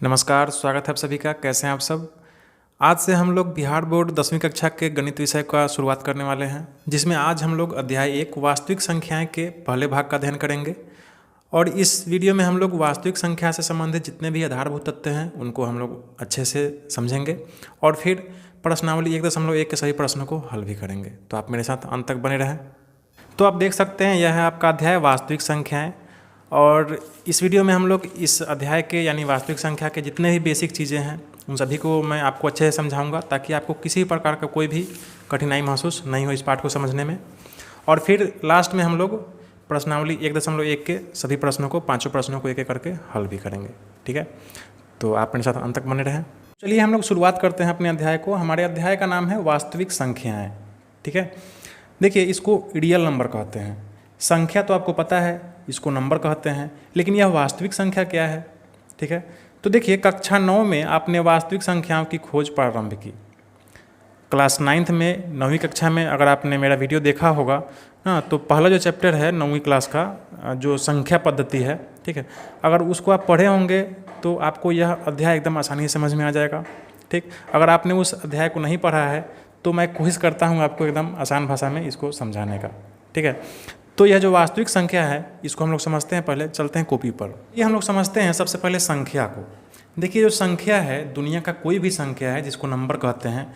नमस्कार, स्वागत है आप सभी का। कैसे हैं आप सब। आज से हम लोग बिहार बोर्ड 10वीं कक्षा के गणित विषय का शुरुआत करने वाले हैं, जिसमें आज हम लोग अध्याय 1 वास्तविक संख्याएं के पहले भाग का अध्ययन करेंगे। और इस वीडियो में हम लोग वास्तविक संख्या से संबंधित जितने भी आधारभूत तथ्य हैं उनको हम लोग अच्छे से समझेंगे और फिर प्रश्नावली 1.1 के सभी प्रश्नों को हल भी करेंगे। तो आप मेरे साथ अंत तक बने रहें। तो आप देख सकते हैं यह है आपका अध्याय वास्तविक संख्याएँ। और इस वीडियो में हम लोग इस अध्याय के यानी वास्तविक संख्या के जितने भी बेसिक चीज़ें हैं उन सभी को मैं आपको अच्छे से समझाऊंगा, ताकि आपको किसी प्रकार का कोई भी कठिनाई महसूस नहीं हो इस पाठ को समझने में। और फिर लास्ट में हम लोग प्रश्नावली 1.1 के सभी प्रश्नों को, पाँचों प्रश्नों को एक एक करके हल भी करेंगे। ठीक है, तो आप मेरे साथ अंत तक बने रहें। चलिए हम लोग शुरुआत करते हैं अपने अध्याय को। हमारे अध्याय का नाम है वास्तविक संख्याएँ। ठीक है, देखिए इसको रियल नंबर कहते हैं। संख्या तो आपको पता है, इसको नंबर कहते हैं, लेकिन यह वास्तविक संख्या क्या है। ठीक है, तो देखिए कक्षा 9 में आपने वास्तविक संख्याओं की खोज प्रारंभ की। क्लास 9th में 9वीं कक्षा में अगर आपने मेरा वीडियो देखा होगा ना, तो पहला जो चैप्टर है 9वीं क्लास का जो संख्या पद्धति है, ठीक है, अगर उसको आप पढ़े होंगे तो आपको यह अध्याय एकदम आसानी से समझ में आ जाएगा। ठीक, अगर आपने उस अध्याय को नहीं पढ़ा है तो मैं कोशिश करता हूँ आपको एकदम आसान भाषा में इसको समझाने का। ठीक है, तो यह जो वास्तविक संख्या है इसको हम लोग समझते हैं। पहले चलते हैं कॉपी पर। ये हम लोग समझते हैं सबसे पहले संख्या को। देखिए जो संख्या है, दुनिया का कोई भी संख्या है जिसको नंबर कहते हैं,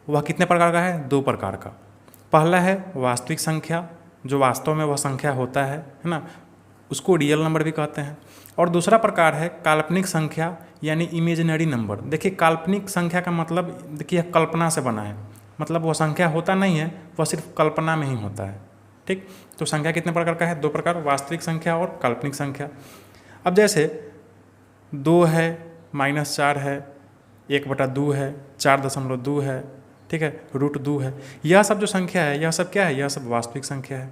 वह कितने प्रकार का है? 2 प्रकार का। पहला है वास्तविक संख्या, जो वास्तव में वह संख्या होता है ना, उसको रियल नंबर भी कहते हैं। और दूसरा प्रकार है काल्पनिक संख्या यानी इमेजिनरी नंबर। देखिए काल्पनिक संख्या का मतलब, देखिए कल्पना से बना है, मतलब वह संख्या होता नहीं है, वह सिर्फ कल्पना में ही होता है। ठीक, तो संख्या कितने प्रकार का है? 2 प्रकार, वास्तविक संख्या और काल्पनिक संख्या। अब जैसे 2 है, -4 है, 1/2 है, 4.2 है, ठीक है, √2 है, यह सब जो संख्या है यह सब क्या है? यह सब वास्तविक संख्या है।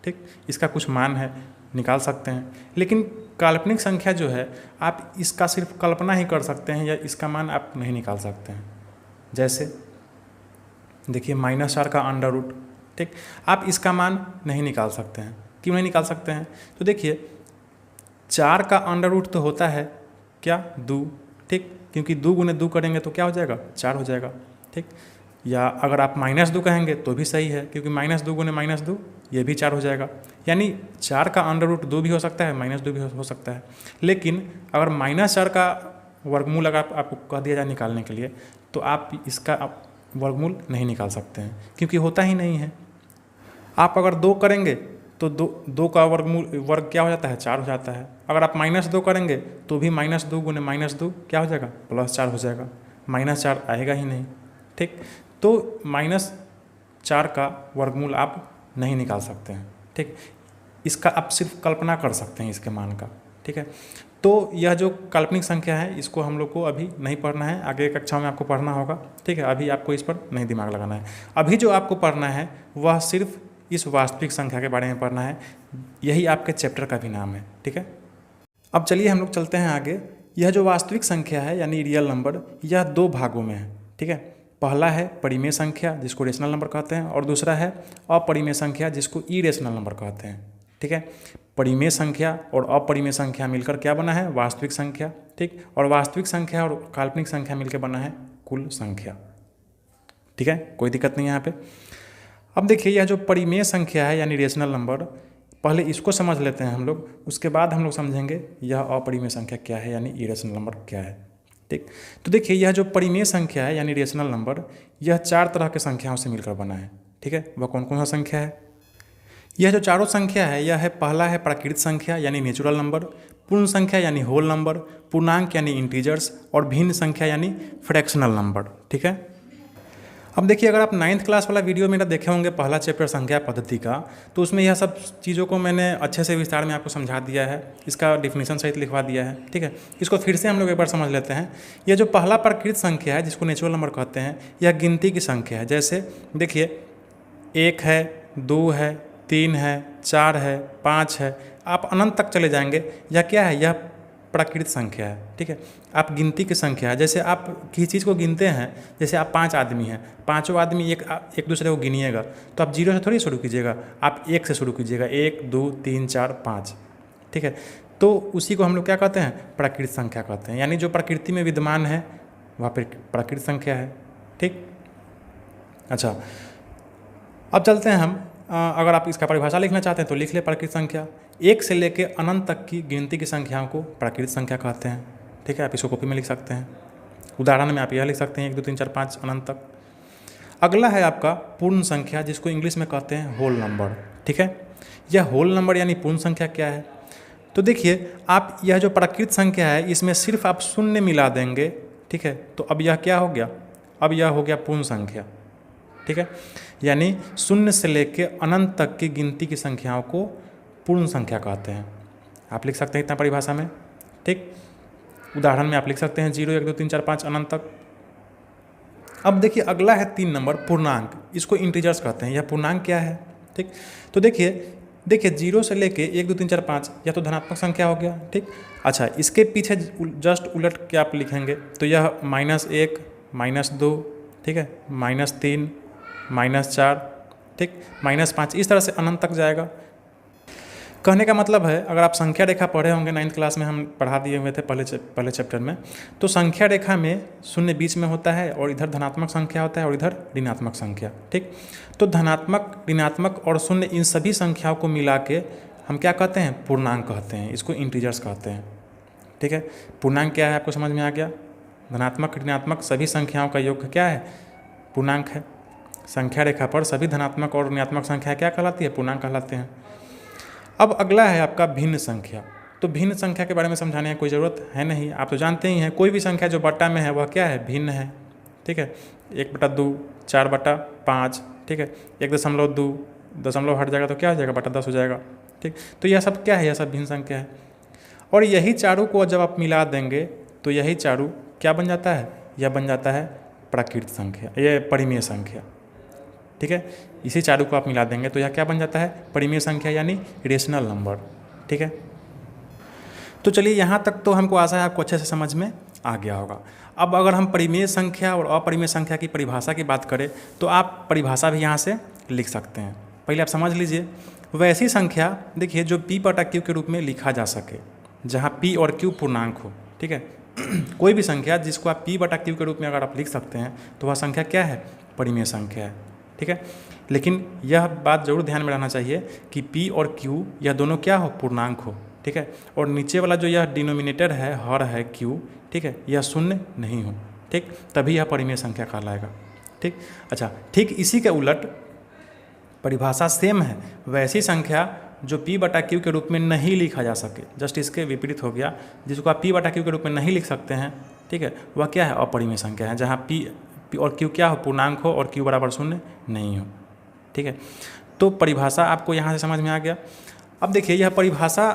ठीक, इसका कुछ मान है, निकाल सकते हैं। लेकिन काल्पनिक संख्या जो है, आप इसका सिर्फ कल्पना ही कर सकते हैं या इसका मान आप नहीं निकाल सकते हैं। जैसे देखिए -4 का अंडर रूट, ठीक, आप इसका मान नहीं निकाल सकते हैं। क्यों नहीं निकाल सकते हैं? तो देखिए 4 का अंडर रूट तो होता है क्या? 2। ठीक, क्योंकि 2 × 2 करेंगे तो क्या हो जाएगा? 4 हो जाएगा। ठीक, या अगर आप -2 कहेंगे तो भी सही है, क्योंकि -2 × -2 ये भी 4 हो जाएगा। यानी 4 का अंडर रूट 2 भी हो सकता है, -2 भी हो सकता है। लेकिन अगर -4 का वर्गमूल अगर आपको कह दिया जाए निकालने के लिए, तो आप इसका वर्गमूल नहीं निकाल सकते हैं, क्योंकि होता ही नहीं है। आप अगर 2 करेंगे तो 2 का वर्ग क्या हो जाता है? 4 हो जाता है। अगर आप -2 करेंगे तो भी -2 × -2 क्या हो जाएगा? +4 हो जाएगा। -4 आएगा ही नहीं। ठीक, तो -4 का वर्गमूल आप नहीं निकाल सकते हैं। ठीक, इसका आप सिर्फ कल्पना कर सकते हैं इसके मान का। ठीक है, तो यह जो काल्पनिक संख्या है इसको हम लोग को अभी नहीं पढ़ना है, आगे कक्षा में आपको पढ़ना होगा। ठीक है, अभी आपको इस पर नहीं दिमाग लगाना है। अभी जो आपको पढ़ना है वह सिर्फ इस वास्तविक संख्या के बारे में पढ़ना है। यही आपके चैप्टर का भी नाम है। ठीक है, अब चलिए हम लोग चलते हैं आगे। यह जो वास्तविक संख्या है यानी रियल नंबर, यह 2 भागों में है। ठीक है, पहला है परिमेय संख्या जिसको रेशनल नंबर कहते हैं, और दूसरा है अपरिमेय संख्या जिसको इरेशनल नंबर कहते हैं। ठीक है, परिमेय संख्या और अपरिमेय संख्या मिलकर क्या बना है? वास्तविक संख्या। ठीक, और वास्तविक संख्या और काल्पनिक संख्या मिलकर बना है कुल संख्या। ठीक है, कोई दिक्कत नहीं है यहाँ पे। अब देखिए यह जो परिमेय संख्या है यानी रेशनल नंबर, पहले इसको समझ लेते हैं हम लोग, उसके बाद हम लोग समझेंगे यह अपरिमेय संख्या क्या है यानी इरेशनल नंबर क्या है। ठीक, तो देखिए यह जो परिमेय संख्या है यानी रेशनल नंबर, यह 4 तरह के संख्याओं से मिलकर बना है। ठीक है, वह कौन कौन सा संख्या है? यह जो चारों संख्या है, यह है, पहला है प्राकृत संख्या यानी नेचुरल नंबर, पूर्ण संख्या यानी होल नंबर, पूर्णांक यानी इंटीजर्स, और भिन्न संख्या यानी फ्रैक्शनल नंबर। ठीक है, अब देखिए अगर आप 9th क्लास वाला वीडियो मेरा देखे होंगे, पहला चैप्टर संख्या पद्धति का, तो उसमें यह सब चीज़ों को मैंने अच्छे से विस्तार में आपको समझा दिया है, इसका डिफिनीशन सहित लिखवा दिया है। ठीक है, इसको फिर से हम लोग एक बार समझ लेते हैं। यह जो पहला प्राकृत संख्या है जिसको नेचुरल नंबर कहते हैं, यह गिनती की संख्या है। जैसे देखिए 1 है, 2 है, 3 है, 4 है, 5 है, आप अनंत तक चले जाएंगे। यह क्या है? यह प्राकृत संख्या है। ठीक है, आप गिनती की संख्या है। जैसे आप किसी चीज़ को गिनते हैं, जैसे आप 5 आदमी हैं, पाँचों आदमी एक दूसरे को गिनिएगा, तो आप 0 से थोड़ी शुरू कीजिएगा, आप 1 से शुरू कीजिएगा। 1 2 3 4 5। ठीक है, तो उसी को हम लोग क्या कहते हैं, प्राकृत संख्या कहते हैं। यानी जो प्रकृति में विद्यमान है वह प्राकृत संख्या है। ठीक, अच्छा अब चलते हैं हम, अगर आप इसका परिभाषा लिखना चाहते हैं तो लिख ले प्राकृत संख्या। एक से लेकर अनंत तक की गिनती की संख्याओं को प्राकृत संख्या कहते हैं। ठीक है, आप इसको कॉपी में लिख सकते हैं। उदाहरण में आप यह लिख सकते हैं 1 2 3 4 5 अनंत तक। अगला है आपका पूर्ण संख्या, जिसको इंग्लिश में कहते हैं होल नंबर। ठीक है, यह होल नंबर यानी पूर्ण संख्या क्या है, तो देखिए आप यह जो प्राकृत संख्या है इसमें सिर्फ आप शून्य मिला देंगे। ठीक है, तो अब यह क्या हो गया, अब यह हो गया पूर्ण संख्या। ठीक है, यानी शून्य से लेकर अनंत तक की गिनती की संख्याओं को पूर्ण संख्या कहते हैं। आप लिख सकते हैं इतना परिभाषा में। ठीक, उदाहरण में आप लिख सकते हैं 0 1 2 3 4 5 अनंत तक। अब देखिए अगला है 3 नंबर पूर्णांक, इसको इंटीजर्स कहते हैं। यह पूर्णांक क्या है, ठीक, तो देखिए 0 से लेके 1 2 3 4 5 यह तो धनात्मक संख्या हो गया। ठीक, अच्छा इसके पीछे जस्ट उलट के आप लिखेंगे तो यह -1 -2, ठीक है, -3 -4, ठीक, -5, इस तरह से अनंत तक जाएगा। कहने का मतलब है, अगर आप संख्या रेखा पढ़े होंगे 9th क्लास में हम पढ़ा दिए हुए थे पहले चैप्टर में, तो संख्या रेखा में शून्य बीच में होता है और इधर धनात्मक संख्या होता है और इधर ऋणात्मक संख्या। ठीक, तो धनात्मक, ऋणात्मक और शून्य इन सभी संख्याओं को मिला के हम क्या कहते हैं, पूर्णांक कहते हैं। इसको इंटीजर्स कहते हैं। ठीक है, पूर्णांक क्या है आपको समझ में आ गया। धनात्मक ऋणात्मक सभी संख्याओं का योग क्या है, पूर्णांक है। संख्या रेखा पर सभी धनात्मक और ऋणात्मक संख्या क्या कहलाती है, पूर्णांक कहलाते हैं। अब अगला है आपका भिन्न संख्या। तो भिन्न संख्या के बारे में समझाने की कोई ज़रूरत है नहीं, आप तो जानते ही हैं। कोई भी संख्या जो बट्टा में है वह क्या है, भिन्न है। ठीक है, 1/2, 4/5, ठीक है, 1.2 दशमलव हट जाएगा तो क्या हो जाएगा, बटा 10 हो जाएगा। ठीक, तो यह सब क्या है, यह सब भिन्न संख्या है। और यही चारों को जब आप मिला देंगे तो यही चारों क्या बन जाता है, यह बन जाता है प्राकृत संख्या, ये परिमेय संख्या। ठीक है, इसी चारों को आप मिला देंगे तो यह क्या बन जाता है, परिमेय संख्या यानी रेशनल नंबर। ठीक है, तो चलिए यहाँ तक तो हमको आशा है आपको अच्छे से समझ में आ गया होगा। अब अगर हम परिमेय संख्या और अपरिमेय संख्या की परिभाषा की बात करें तो आप परिभाषा भी यहाँ से लिख सकते हैं। पहले आप समझ लीजिए, वैसी संख्या देखिए जो P/Q के रूप में लिखा जा सके, जहाँ P और Q पूर्णांक हो। ठीक है, कोई भी संख्या जिसको आप P/Q के रूप में अगर आप लिख सकते हैं तो वह संख्या क्या है, परिमेय संख्या है। ठीक है, लेकिन यह बात जरूर ध्यान में रहना चाहिए कि P और Q यह दोनों क्या हो, पूर्णांक हो। ठीक है, और नीचे वाला जो यह डिनोमिनेटर है, हर है Q, ठीक है, यह शून्य नहीं हो। ठीक, तभी यह परिमेय संख्या कहलाएगा। ठीक, अच्छा ठीक इसी के उलट परिभाषा सेम है, वैसी संख्या जो P/Q के रूप में नहीं लिखा जा सके, जस्ट इसके विपरीत हो गया, जिसको आप P/Q के रूप में नहीं लिख सकते हैं। ठीक है, वह क्या है, अपरिमेय संख्या है, जहाँ P और Q क्या हो, पूर्णांक हो और Q बराबर शून्य नहीं हो। ठीक है, तो परिभाषा आपको यहाँ से समझ में आ गया। अब देखिए यह परिभाषा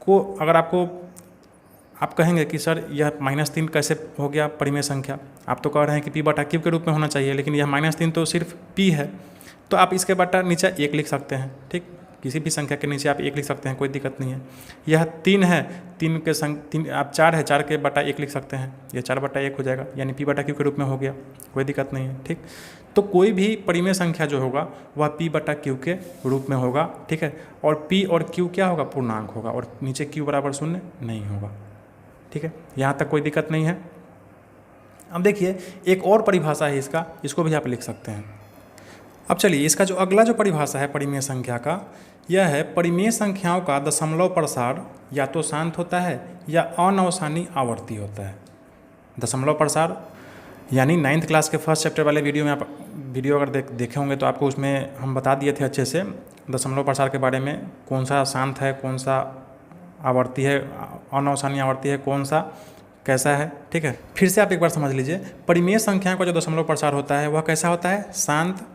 को अगर आप कहेंगे कि सर यह -3 कैसे हो गया परिमेय संख्या, आप तो कह रहे हैं कि P/Q के रूप में होना चाहिए, लेकिन यह -3 तो सिर्फ P है, तो आप इसके बटा नीचे 1 लिख सकते हैं। ठीक, किसी भी संख्या के नीचे आप 1 लिख सकते हैं, कोई दिक्कत नहीं है। यह 3 है, 3 के संग 3 आप 4 है, 4 के बटा 1 लिख सकते हैं, यह 4/1 हो जाएगा, यानी P/Q के रूप में हो गया, कोई दिक्कत नहीं है। ठीक, तो कोई भी परिमेय संख्या जो होगा वह P/Q के रूप में होगा। ठीक है, और P और Q क्या होगा, पूर्णांक होगा, और नीचे Q बराबर शून्य नहीं होगा। ठीक है, यहाँ तक कोई दिक्कत नहीं है। अब देखिए एक और परिभाषा है इसका, इसको भी आप लिख सकते हैं। अब चलिए इसका जो अगला जो परिभाषा है परिमेय संख्या का, यह है परिमेय संख्याओं का दशमलव प्रसार या तो शांत होता है या अनवसानी आवर्ती होता है। दशमलव प्रसार यानी 9th क्लास के फर्स्ट चैप्टर वाले वीडियो में आप अगर देखे होंगे तो आपको उसमें हम बता दिए थे अच्छे से दशमलव प्रसार के बारे में, कौन सा शांत है, कौन सा आवर्ती है, अनवसानी आवर्ती है, कौन सा कैसा है। ठीक है, फिर से आप एक बार समझ लीजिए, परिमेय संख्याओं का जो दशमलव प्रसार होता है वह कैसा होता है, शांत,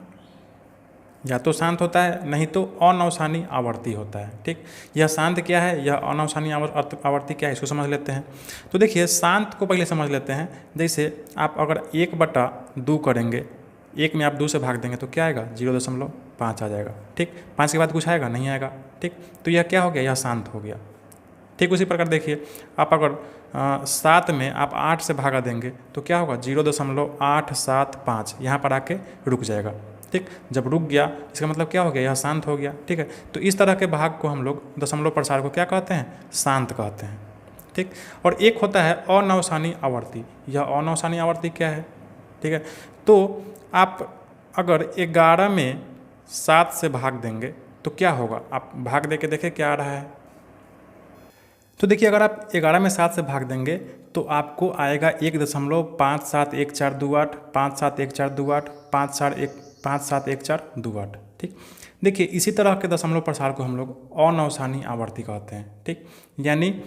या तो शांत होता है नहीं तो अनवसानी आवर्ती होता है। ठीक, यह शांत क्या है, यह अनवसानी आवर्ती क्या है, इसको समझ लेते हैं। तो देखिए शांत को पहले समझ लेते हैं। जैसे आप अगर 1/2 करेंगे, 1 में आप 2 से भाग देंगे तो क्या आएगा, 0.5 आ जाएगा। ठीक, 5 के बाद कुछ आएगा, नहीं आएगा। ठीक, तो यह क्या हो गया, यह शांत हो गया। ठीक, उसी प्रकार देखिए आप अगर 7 में आप 8 से भागा देंगे तो क्या होगा, 0.875 यहाँ पर आके रुक जाएगा। ठीक। जब रुक गया इसका मतलब क्या हो गया, यह शांत हो गया। ठीक है, तो इस तरह के भाग को हम लोग दशमलव प्रसार को क्या कहते हैं, शांत कहते हैं। ठीक। और एक होता है अनवसानी आवर्ती। यह अनवसानी आवर्ती क्या है, ठीक है, तो आप अगर 11 में 7 से भाग देंगे तो क्या होगा, आप भाग दे के देखें क्या आ रहा है। तो देखिए अगर आप 11 में 7 से भाग देंगे तो आपको आएगा 1.571428, 571428, 571428। ठीक। देखिए इसी तरह के दशमलव प्रसार को हम लोग अनवसानी आवर्ती कहते हैं। ठीक, यानी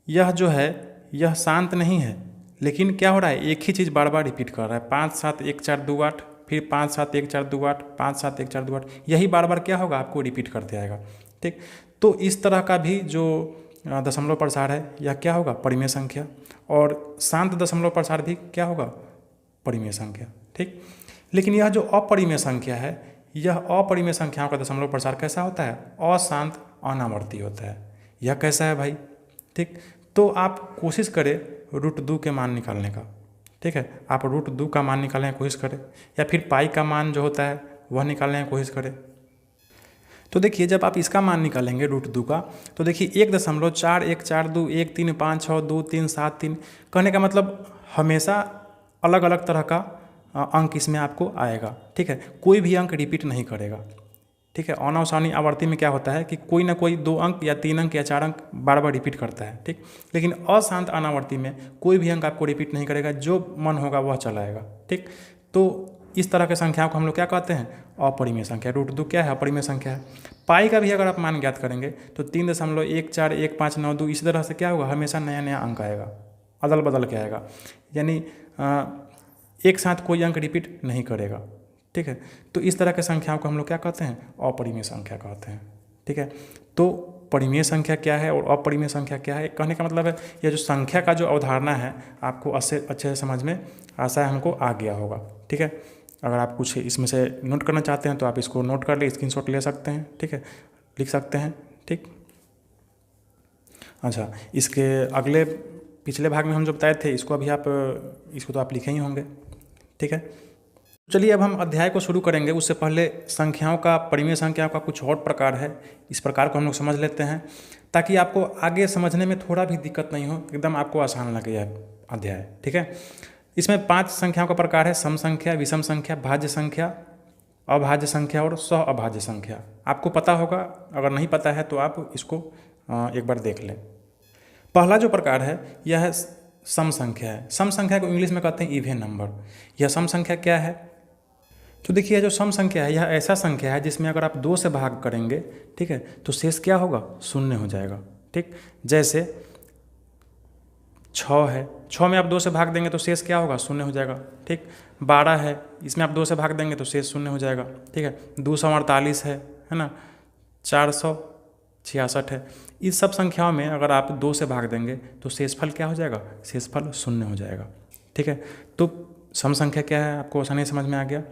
यह जो है यह शांत नहीं है, लेकिन क्या हो रहा है, एक ही चीज़ बार बार रिपीट कर रहा है, 571428, फिर 571428, 571428, यही बार बार क्या होगा, आपको रिपीट करते आएगा। ठीक, तो इस तरह का भी जो दशमलव प्रसार है यह क्या होगा, परिमेय संख्या। और शांत दशमलव प्रसार भी क्या होगा, परिमेय संख्या। ठीक, लेकिन यह जो अपरिमेय संख्या है, यह अपरिमेय संख्याओं का दशमलव प्रसार कैसा होता है, अशांत अनावर्ती होता है। यह कैसा है भाई, ठीक, तो आप कोशिश करें √2 के मान निकालने का। ठीक है, आप √2 का मान निकालने की कोशिश करें, या फिर पाई का मान जो होता है वह निकालने की कोशिश करें। तो देखिए जब आप इसका मान निकालेंगे √2 का, तो देखिए 1.4142356237 कहने का मतलब हमेशा अलग अलग तरह का अंक इसमें आपको आएगा। ठीक है, कोई भी अंक रिपीट नहीं करेगा। ठीक है, अनवसानी आवर्ती में क्या होता है कि कोई ना कोई 2 अंक या 3 अंक या 4 अंक बार बार रिपीट करता है। ठीक, लेकिन अशांत अनावर्ती में कोई भी अंक आपको रिपीट नहीं करेगा, जो मन होगा वह चलाएगा। ठीक, तो इस तरह के संख्याओं को हम लोग क्या कहते हैं, अपरिमेय संख्या। √2 क्या है, अपरिमेय संख्या है। पाई का भी अगर आप मान ज्ञात करेंगे तो 3.141592 इसी तरह से क्या होगा, हमेशा नया नया अंक आएगा, अदल बदल के आएगा, यानी एक साथ कोई अंक रिपीट नहीं करेगा। ठीक है, तो इस तरह के संख्याओं को हम लोग क्या कहते हैं, अपरिमेय संख्या कहते हैं। ठीक है, तो परिमेय संख्या क्या है और अपरिमेय संख्या क्या है, कहने का मतलब है यह जो संख्या का जो अवधारणा है आपको अच्छे से समझ में आशा है हमको आ गया होगा। ठीक है, अगर आप कुछ इसमें से नोट करना चाहते हैं तो आप इसको नोट कर ले, स्क्रीनशॉट ले सकते हैं। ठीक है, लिख सकते हैं। ठीक, अच्छा, इसके अगले पिछले भाग में हम जो बताए थे इसको अभी आप इसको तो आप लिखे ही होंगे। ठीक है, चलिए अब हम अध्याय को शुरू करेंगे। उससे पहले संख्याओं का, परिमेय संख्याओं का कुछ और प्रकार है, इस प्रकार को हम लोग समझ लेते हैं ताकि आपको आगे समझने में थोड़ा भी दिक्कत नहीं हो, एकदम आपको आसान लगे यह अध्याय। ठीक है, इसमें 5 संख्याओं का प्रकार है, सम संख्या, विषम संख्या, भाज्य संख्या, अभाज्य संख्या और सह अभाज्य संख्या। आपको पता होगा, अगर नहीं पता है तो आप इसको एक बार देख लें। पहला जो प्रकार है यह है सम संख्या है। सम संख्या को इंग्लिश में कहते हैं इवन नंबर। यह सम संख्या क्या है, तो देखिए जो सम संख्या है यह ऐसा संख्या है जिसमें अगर आप 2 से भाग करेंगे, ठीक है, तो शेष क्या होगा, शून्य हो जाएगा। ठीक, जैसे 6 है, 6 में आप 2 से भाग देंगे तो शेष क्या होगा, शून्य हो जाएगा। ठीक, 12 है, इसमें आप 2 से भाग देंगे तो शेष शून्य हो जाएगा। ठीक है, 248 है ना, 466 है। इस सब संख्याओं में अगर आप 2 से भाग देंगे तो शेषफल क्या हो जाएगा, शेषफल शून्य हो जाएगा। ठीक है, तो सम संख्या क्या है आपको आसानी समझ में आ गया।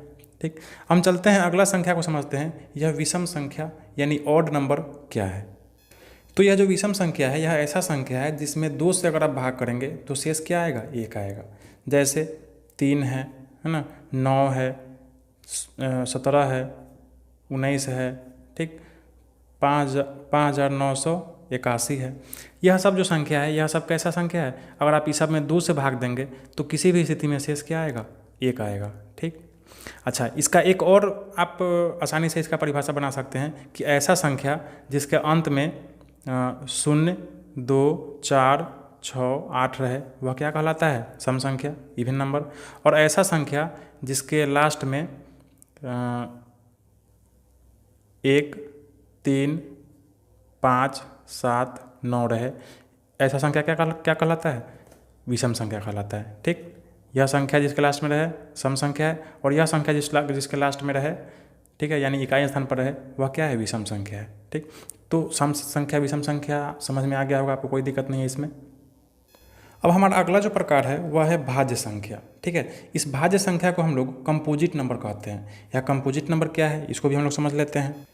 ठीक, हम चलते हैं अगला संख्या को समझते हैं, यह विषम संख्या यानी ऑड नंबर क्या है। तो यह जो विषम संख्या है यह ऐसा संख्या है जिसमें 2 से अगर आप भाग करेंगे तो शेष क्या आएगा, 1 आएगा। जैसे 3 है ना, 9 है, 17 है, 19 है, ठीक, 5981 है। यह सब जो संख्या है यह सब कैसा संख्या है, अगर आप इस सब में 2 से भाग देंगे तो किसी भी स्थिति में शेष क्या आएगा, 1 आएगा। ठीक, अच्छा, इसका एक और आप आसानी से इसका परिभाषा बना सकते हैं कि ऐसा संख्या जिसके अंत में 0, 2, 4, 6, 8 रहे वह क्या कहलाता है, सम संख्या, इवन नंबर। और ऐसा संख्या जिसके लास्ट में 1, 3, 5, 7, 9 रहे, ऐसा संख्या क्या कहलाता है, विषम संख्या कहलाता है। ठीक, यह संख्या जिसके लास्ट में रहे सम संख्या है, और यह संख्या जिसके लास्ट में रहे, ठीक है, यानी इकाई स्थान पर रहे, वह क्या है, विषम संख्या है। ठीक, तो सम संख्या विषम संख्या समझ में आ गया होगा आपको, कोई दिक्कत नहीं है इसमें। अब हमारा अगला जो प्रकार है वह है भाज्य संख्या। ठीक है, इस भाज्य संख्या को हम लोग कंपोजिट नंबर कहते हैं। या कंपोजिट नंबर क्या है, इसको भी हम लोग समझ लेते हैं।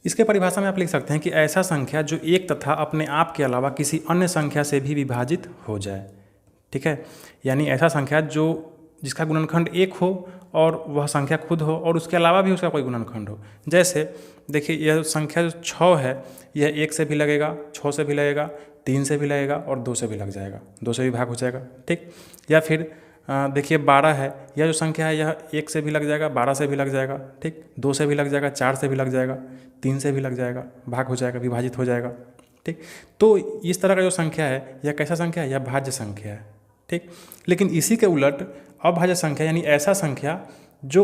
इसके परिभाषा में आप लिख सकते हैं कि ऐसा संख्या जो एक तथा अपने आप के अलावा किसी अन्य संख्या से भी विभाजित हो जाए। ठीक है, यानी ऐसा संख्या जो जिसका गुणनखंड 1 हो और वह संख्या खुद हो और उसके अलावा भी उसका कोई गुणनखंड हो। जैसे देखिए यह संख्या जो 6 है यह 1 से भी लगेगा, 6 से भी लगेगा, 3 से भी लगेगा और 2 से भी लग जाएगा, 2 से भी भाग हो जाएगा, ठीक। या फिर देखिए 12 है, यह जो संख्या है यह 1 से भी लग जाएगा, 12 से भी लग जाएगा, ठीक, 2 से भी लग जाएगा, 4 से भी लग जाएगा, 3 से भी लग जाएगा, भाग हो जाएगा, विभाजित हो जाएगा, ठीक। तो इस तरह का जो संख्या है यह कैसा संख्या है, यह भाज्य संख्या है, ठीक। लेकिन इसी के उलट अभाज्य संख्या यानी ऐसा संख्या जो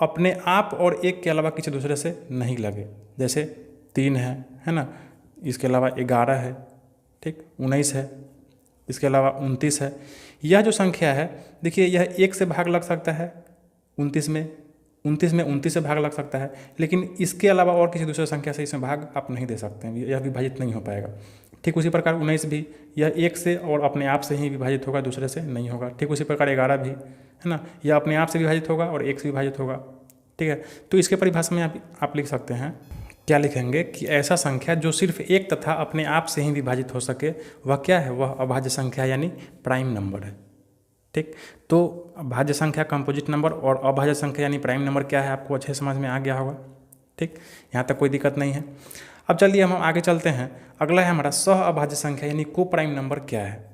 अपने आप और 1 के अलावा किसी दूसरे से नहीं लगे, जैसे 3 है ना, इसके अलावा 11 है, ठीक, 19 है, इसके अलावा 29 है। यह जो संख्या है देखिए यह 1 से भाग लग सकता है 29 में, 29 से भाग लग सकता है, लेकिन इसके अलावा और किसी दूसरे संख्या से इसमें भाग आप नहीं दे सकते हैं, यह विभाजित नहीं हो पाएगा। ठीक उसी प्रकार 19 भी यह 1 से और अपने आप से ही विभाजित होगा, दूसरे से नहीं होगा। ठीक उसी प्रकार 11 भी है ना, यह अपने आप से विभाजित होगा और 1 से विभाजित होगा, ठीक है। तो इसके परिभाषा में आप लिख सकते हैं, क्या लिखेंगे कि ऐसा संख्या जो सिर्फ 1 तथा अपने आप से ही विभाजित हो सके वह क्या है, वह अभाज्य संख्या यानी प्राइम नंबर है, ठीक। तो भाज्य संख्या कंपोजिट नंबर और अभाज्य संख्या यानी प्राइम नंबर क्या है आपको अच्छे समझ में आ गया होगा, ठीक, यहाँ तक कोई दिक्कत नहीं है। अब चलिए हम आगे चलते हैं, अगला है हमारा सह अभाज्य संख्या यानी को प्राइम नंबर क्या है।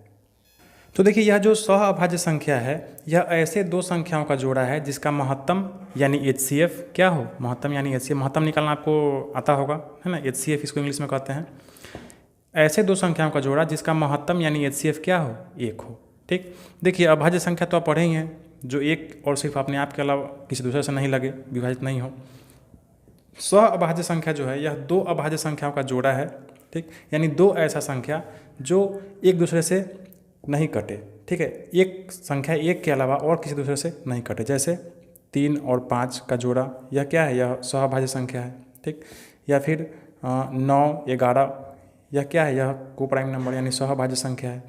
तो देखिए यह जो सह अभाज्य संख्या है यह ऐसे दो संख्याओं का जोड़ा है जिसका महत्तम यानी HCF क्या हो, महत्तम यानी HCF, महत्तम निकालना आपको आता होगा है ना, HCF इसको इंग्लिश में कहते हैं। ऐसे दो संख्याओं का जोड़ा जिसका महत्तम यानी HCF क्या हो, 1 हो, ठीक। देखिए अभाज्य संख्या तो आप पढ़े ही हैं, जो 1 और सिर्फ अपने आप के अलावा किसी दूसरे से नहीं लगे, विभाजित नहीं हो। सह अभाज्य संख्या जो है यह दो अभाज्य संख्याओं का जोड़ा है, ठीक, यानी दो ऐसा संख्या जो एक दूसरे से नहीं कटे, ठीक है, एक संख्या 1 के अलावा और किसी दूसरे से नहीं कटे, जैसे 3 और 5 का जोड़ा, यह क्या है, यह सहअभाज्य संख्या है, ठीक। या फिर 9, 11, यह क्या है, यह को प्राइम नंबर यानी सहअभाज्य संख्या है,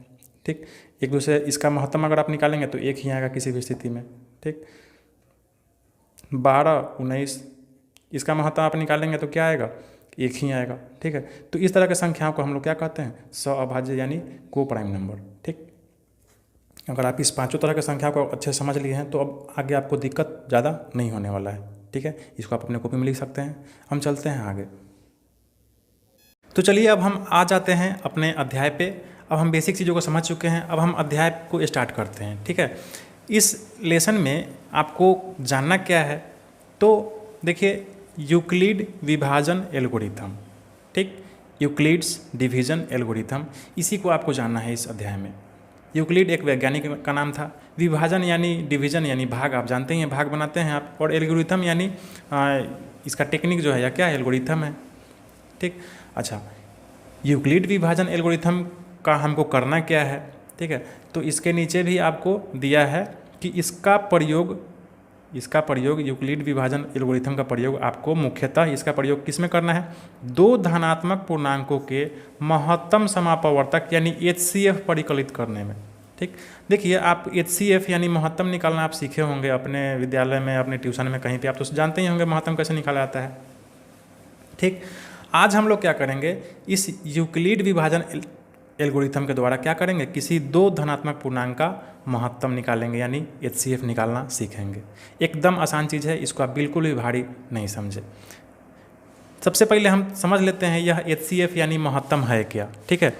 ठीक। एक दूसरे इसका महत्तम अगर आप निकालेंगे तो 1 ही आएगा किसी भी स्थिति में, ठीक। 12, 19 इसका महत्तम आप निकालेंगे तो क्या आएगा, 1 ही आएगा, ठीक है। तो इस तरह के संख्याओं को हम लोग क्या कहते हैं, सहअभाज्य यानी को प्राइम नंबर, ठीक। अगर आप इस पांचों तरह के संख्या को अच्छे से समझ लिए हैं तो अब आगे आपको दिक्कत ज़्यादा नहीं होने वाला है, ठीक है। इसको आप अपने कॉपी में लिख सकते हैं। हम चलते हैं आगे। तो चलिए अब हम आ जाते हैं अपने अध्याय पे। अब हम बेसिक चीज़ों को समझ चुके हैं, अब हम अध्याय को स्टार्ट करते हैं, ठीक है। इस लेसन में आपको जानना क्या है, तो देखिए यूक्लिड विभाजन एल्गोरिथम, ठीक, यूक्लिड्स डिवीजन एल्गोरिथम, इसी को आपको जानना है इस अध्याय में। यूक्लिड एक वैज्ञानिक का नाम था, विभाजन यानी डिवीजन यानी भाग, आप जानते हैं भाग बनाते हैं आप, और एल्गोरिथम यानी इसका टेक्निक जो है या क्या एल्गोरिथम है, ठीक। अच्छा, यूक्लिड विभाजन एल्गोरिथम का हमको करना क्या है, ठीक है। तो इसके नीचे भी आपको दिया है कि इसका प्रयोग यूक्लिड विभाजन एल्गोरिथम का प्रयोग आपको मुख्यतः इसका प्रयोग किस में करना है, दो धनात्मक पूर्णांकों के महत्तम समापवर्तक यानी HCF परिकलित करने में, ठीक। देखिए आप HCF यानी महत्तम निकालना आप सीखे होंगे अपने विद्यालय में, अपने ट्यूशन में, कहीं पे आप तो जानते ही होंगे महत्तम कैसे निकाला जाता है, ठीक। आज हम लोग क्या करेंगे, इस यूक्लिड विभाजन एल्गोरिथम के द्वारा क्या करेंगे, किसी दो धनात्मक पूर्णांक का महत्तम निकालेंगे यानी HCF निकालना सीखेंगे। एकदम आसान चीज़ है, इसको आप बिल्कुल भी भारी नहीं समझे। सबसे पहले हम समझ लेते हैं यह HCF यानी महत्तम है क्या, ठीक है।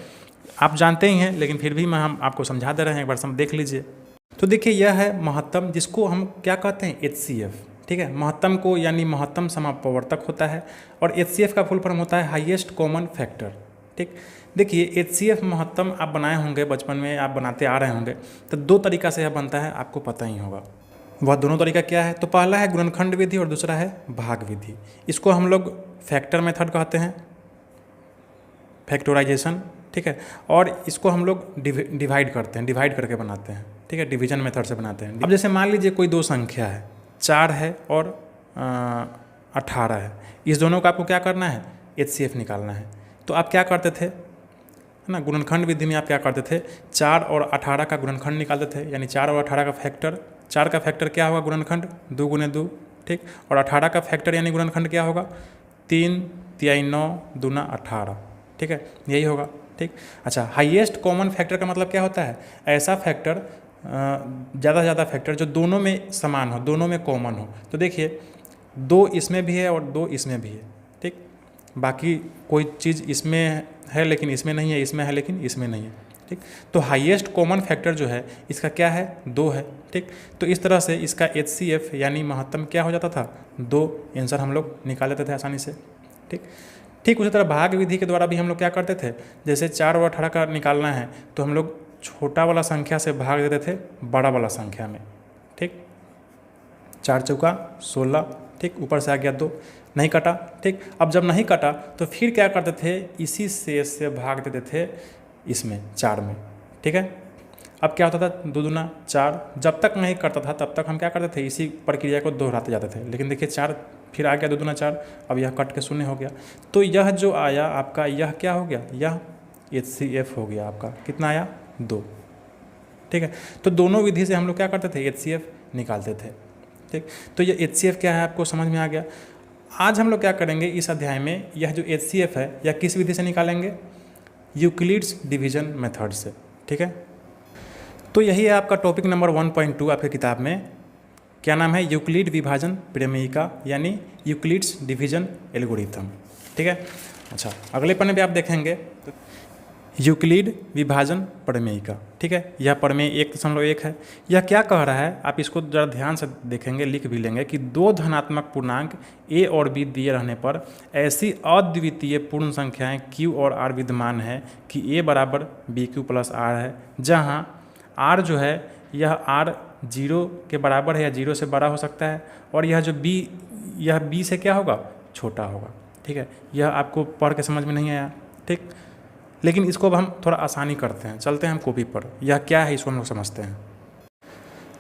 आप जानते ही हैं लेकिन फिर भी हम आपको समझा दे रहे हैं, एक बार देख लीजिए। तो देखिए यह है महत्तम, जिसको हम क्या कहते हैं, HCF, ठीक है। महत्तम को यानी महत्तम समापवर्तक होता है, और HCF का फुल फॉर्म होता है हाईएस्ट कॉमन फैक्टर, ठीक। देखिए HCF महत्तम आप बनाए होंगे, बचपन में आप बनाते आ रहे होंगे, तो दो तरीका से यह बनता है, आपको पता ही होगा। वह दोनों तरीका क्या है, तो पहला है गुणनखंड विधि और दूसरा है भाग विधि। इसको हम लोग फैक्टर मेथड कहते हैं, फैक्टराइजेशन, ठीक है। और इसको हम लोग डिवाइड करते हैं, डिवाइड करके बनाते हैं, ठीक है, डिवीजन मेथड से बनाते हैं। अब जैसे मान लीजिए कोई दो संख्या है, 4 है और 18 है, इस दोनों का आपको क्या करना है, HCF निकालना है। तो आप क्या करते थे ना, गुणनखंड विधि में आप क्या करते थे, 4 और 18 का गुणनखंड निकालते थे, यानी 4 और 18 का फैक्टर, 4 का फैक्टर क्या होगा गुणनखंड, 2 गुने 2, ठीक। और 18 का फैक्टर यानी गुणनखंड क्या होगा, 3 तिहाई 9 दूना 18, ठीक है, यही होगा, ठीक। अच्छा, हाईएस्ट कॉमन फैक्टर का मतलब क्या होता है, ऐसा फैक्टर ज़्यादा से ज़्यादा फैक्टर जो दोनों में समान हो, दोनों में कॉमन हो। तो देखिए 2 इसमें भी है और 2 इसमें भी है, ठीक। बाकी कोई चीज़ इसमें है लेकिन इसमें नहीं है, इसमें है लेकिन इसमें नहीं है, ठीक। तो हाईएस्ट कॉमन फैक्टर जो है इसका क्या है, 2 है, ठीक। तो इस तरह से इसका HCF यानी महत्तम क्या हो जाता था, 2। आंसर हम लोग निकाल लेते थे आसानी से, ठीक। ठीक उसी तरह भाग विधि के द्वारा भी हम लोग क्या करते थे, जैसे 4 और 18 का निकालना है तो हम लोग छोटा वाला संख्या से भाग देते थे बड़ा वाला संख्या में, ठीक। 4 चौका 16, ठीक। ऊपर से आ गया 2, नहीं कटा, ठीक। अब जब नहीं कटा तो फिर क्या करते थे, इसी शेष से भाग देते थे इसमें 4 में, ठीक है। अब क्या होता था, 2 दूना 4, जब तक नहीं करता था तब तक हम क्या करते थे, इसी प्रक्रिया को दोहराते जाते थे। लेकिन देखिए 4 फिर आ गया, 2 दूना 4, अब यह कट के 0 हो गया। तो यह जो आया आपका, यह क्या हो गया, यह HCF हो गया आपका, कितना आया, 2, ठीक है। तो दोनों विधि से हम लोग क्या करते थे, HCF निकालते थे, ठीक। तो ये HCF क्या है आपको समझ में आ गया। आज हम लोग क्या करेंगे इस अध्याय में, यह जो HCF है यह किस विधि से निकालेंगे, यूक्लिड्स डिवीजन मेथड से, ठीक है। तो यही है आपका टॉपिक नंबर 1.2 आपके किताब में, क्या नाम है, यूक्लिड विभाजन प्रमेयिका यानी यूक्लिड्स डिवीजन एल्गोरिथम, ठीक है। अच्छा, अगले पन्ने पे आप देखेंगे तो यूक्लिड विभाजन प्रमेयिका, ठीक है। यह प्रमेय 1.1 है। यह क्या कह रहा है, आप इसको ज़रा ध्यान से देखेंगे, लिख भी लेंगे कि 2 धनात्मक पूर्णांक A और B दिए रहने पर ऐसी अद्वितीय पूर्ण संख्याएं Q और R विद्यमान है कि A बराबर BQ प्लस R है, जहां R जो है यह R 0 के बराबर है या 0 से बड़ा हो सकता है, और यह जो B, यह B से क्या होगा, छोटा होगा, ठीक है। यह आपको पढ़ के समझ में नहीं आया, ठीक। लेकिन इसको अब हम थोड़ा आसानी करते हैं, चलते हैं हम कॉपी पर, यह क्या है इसको हम लोग समझते हैं।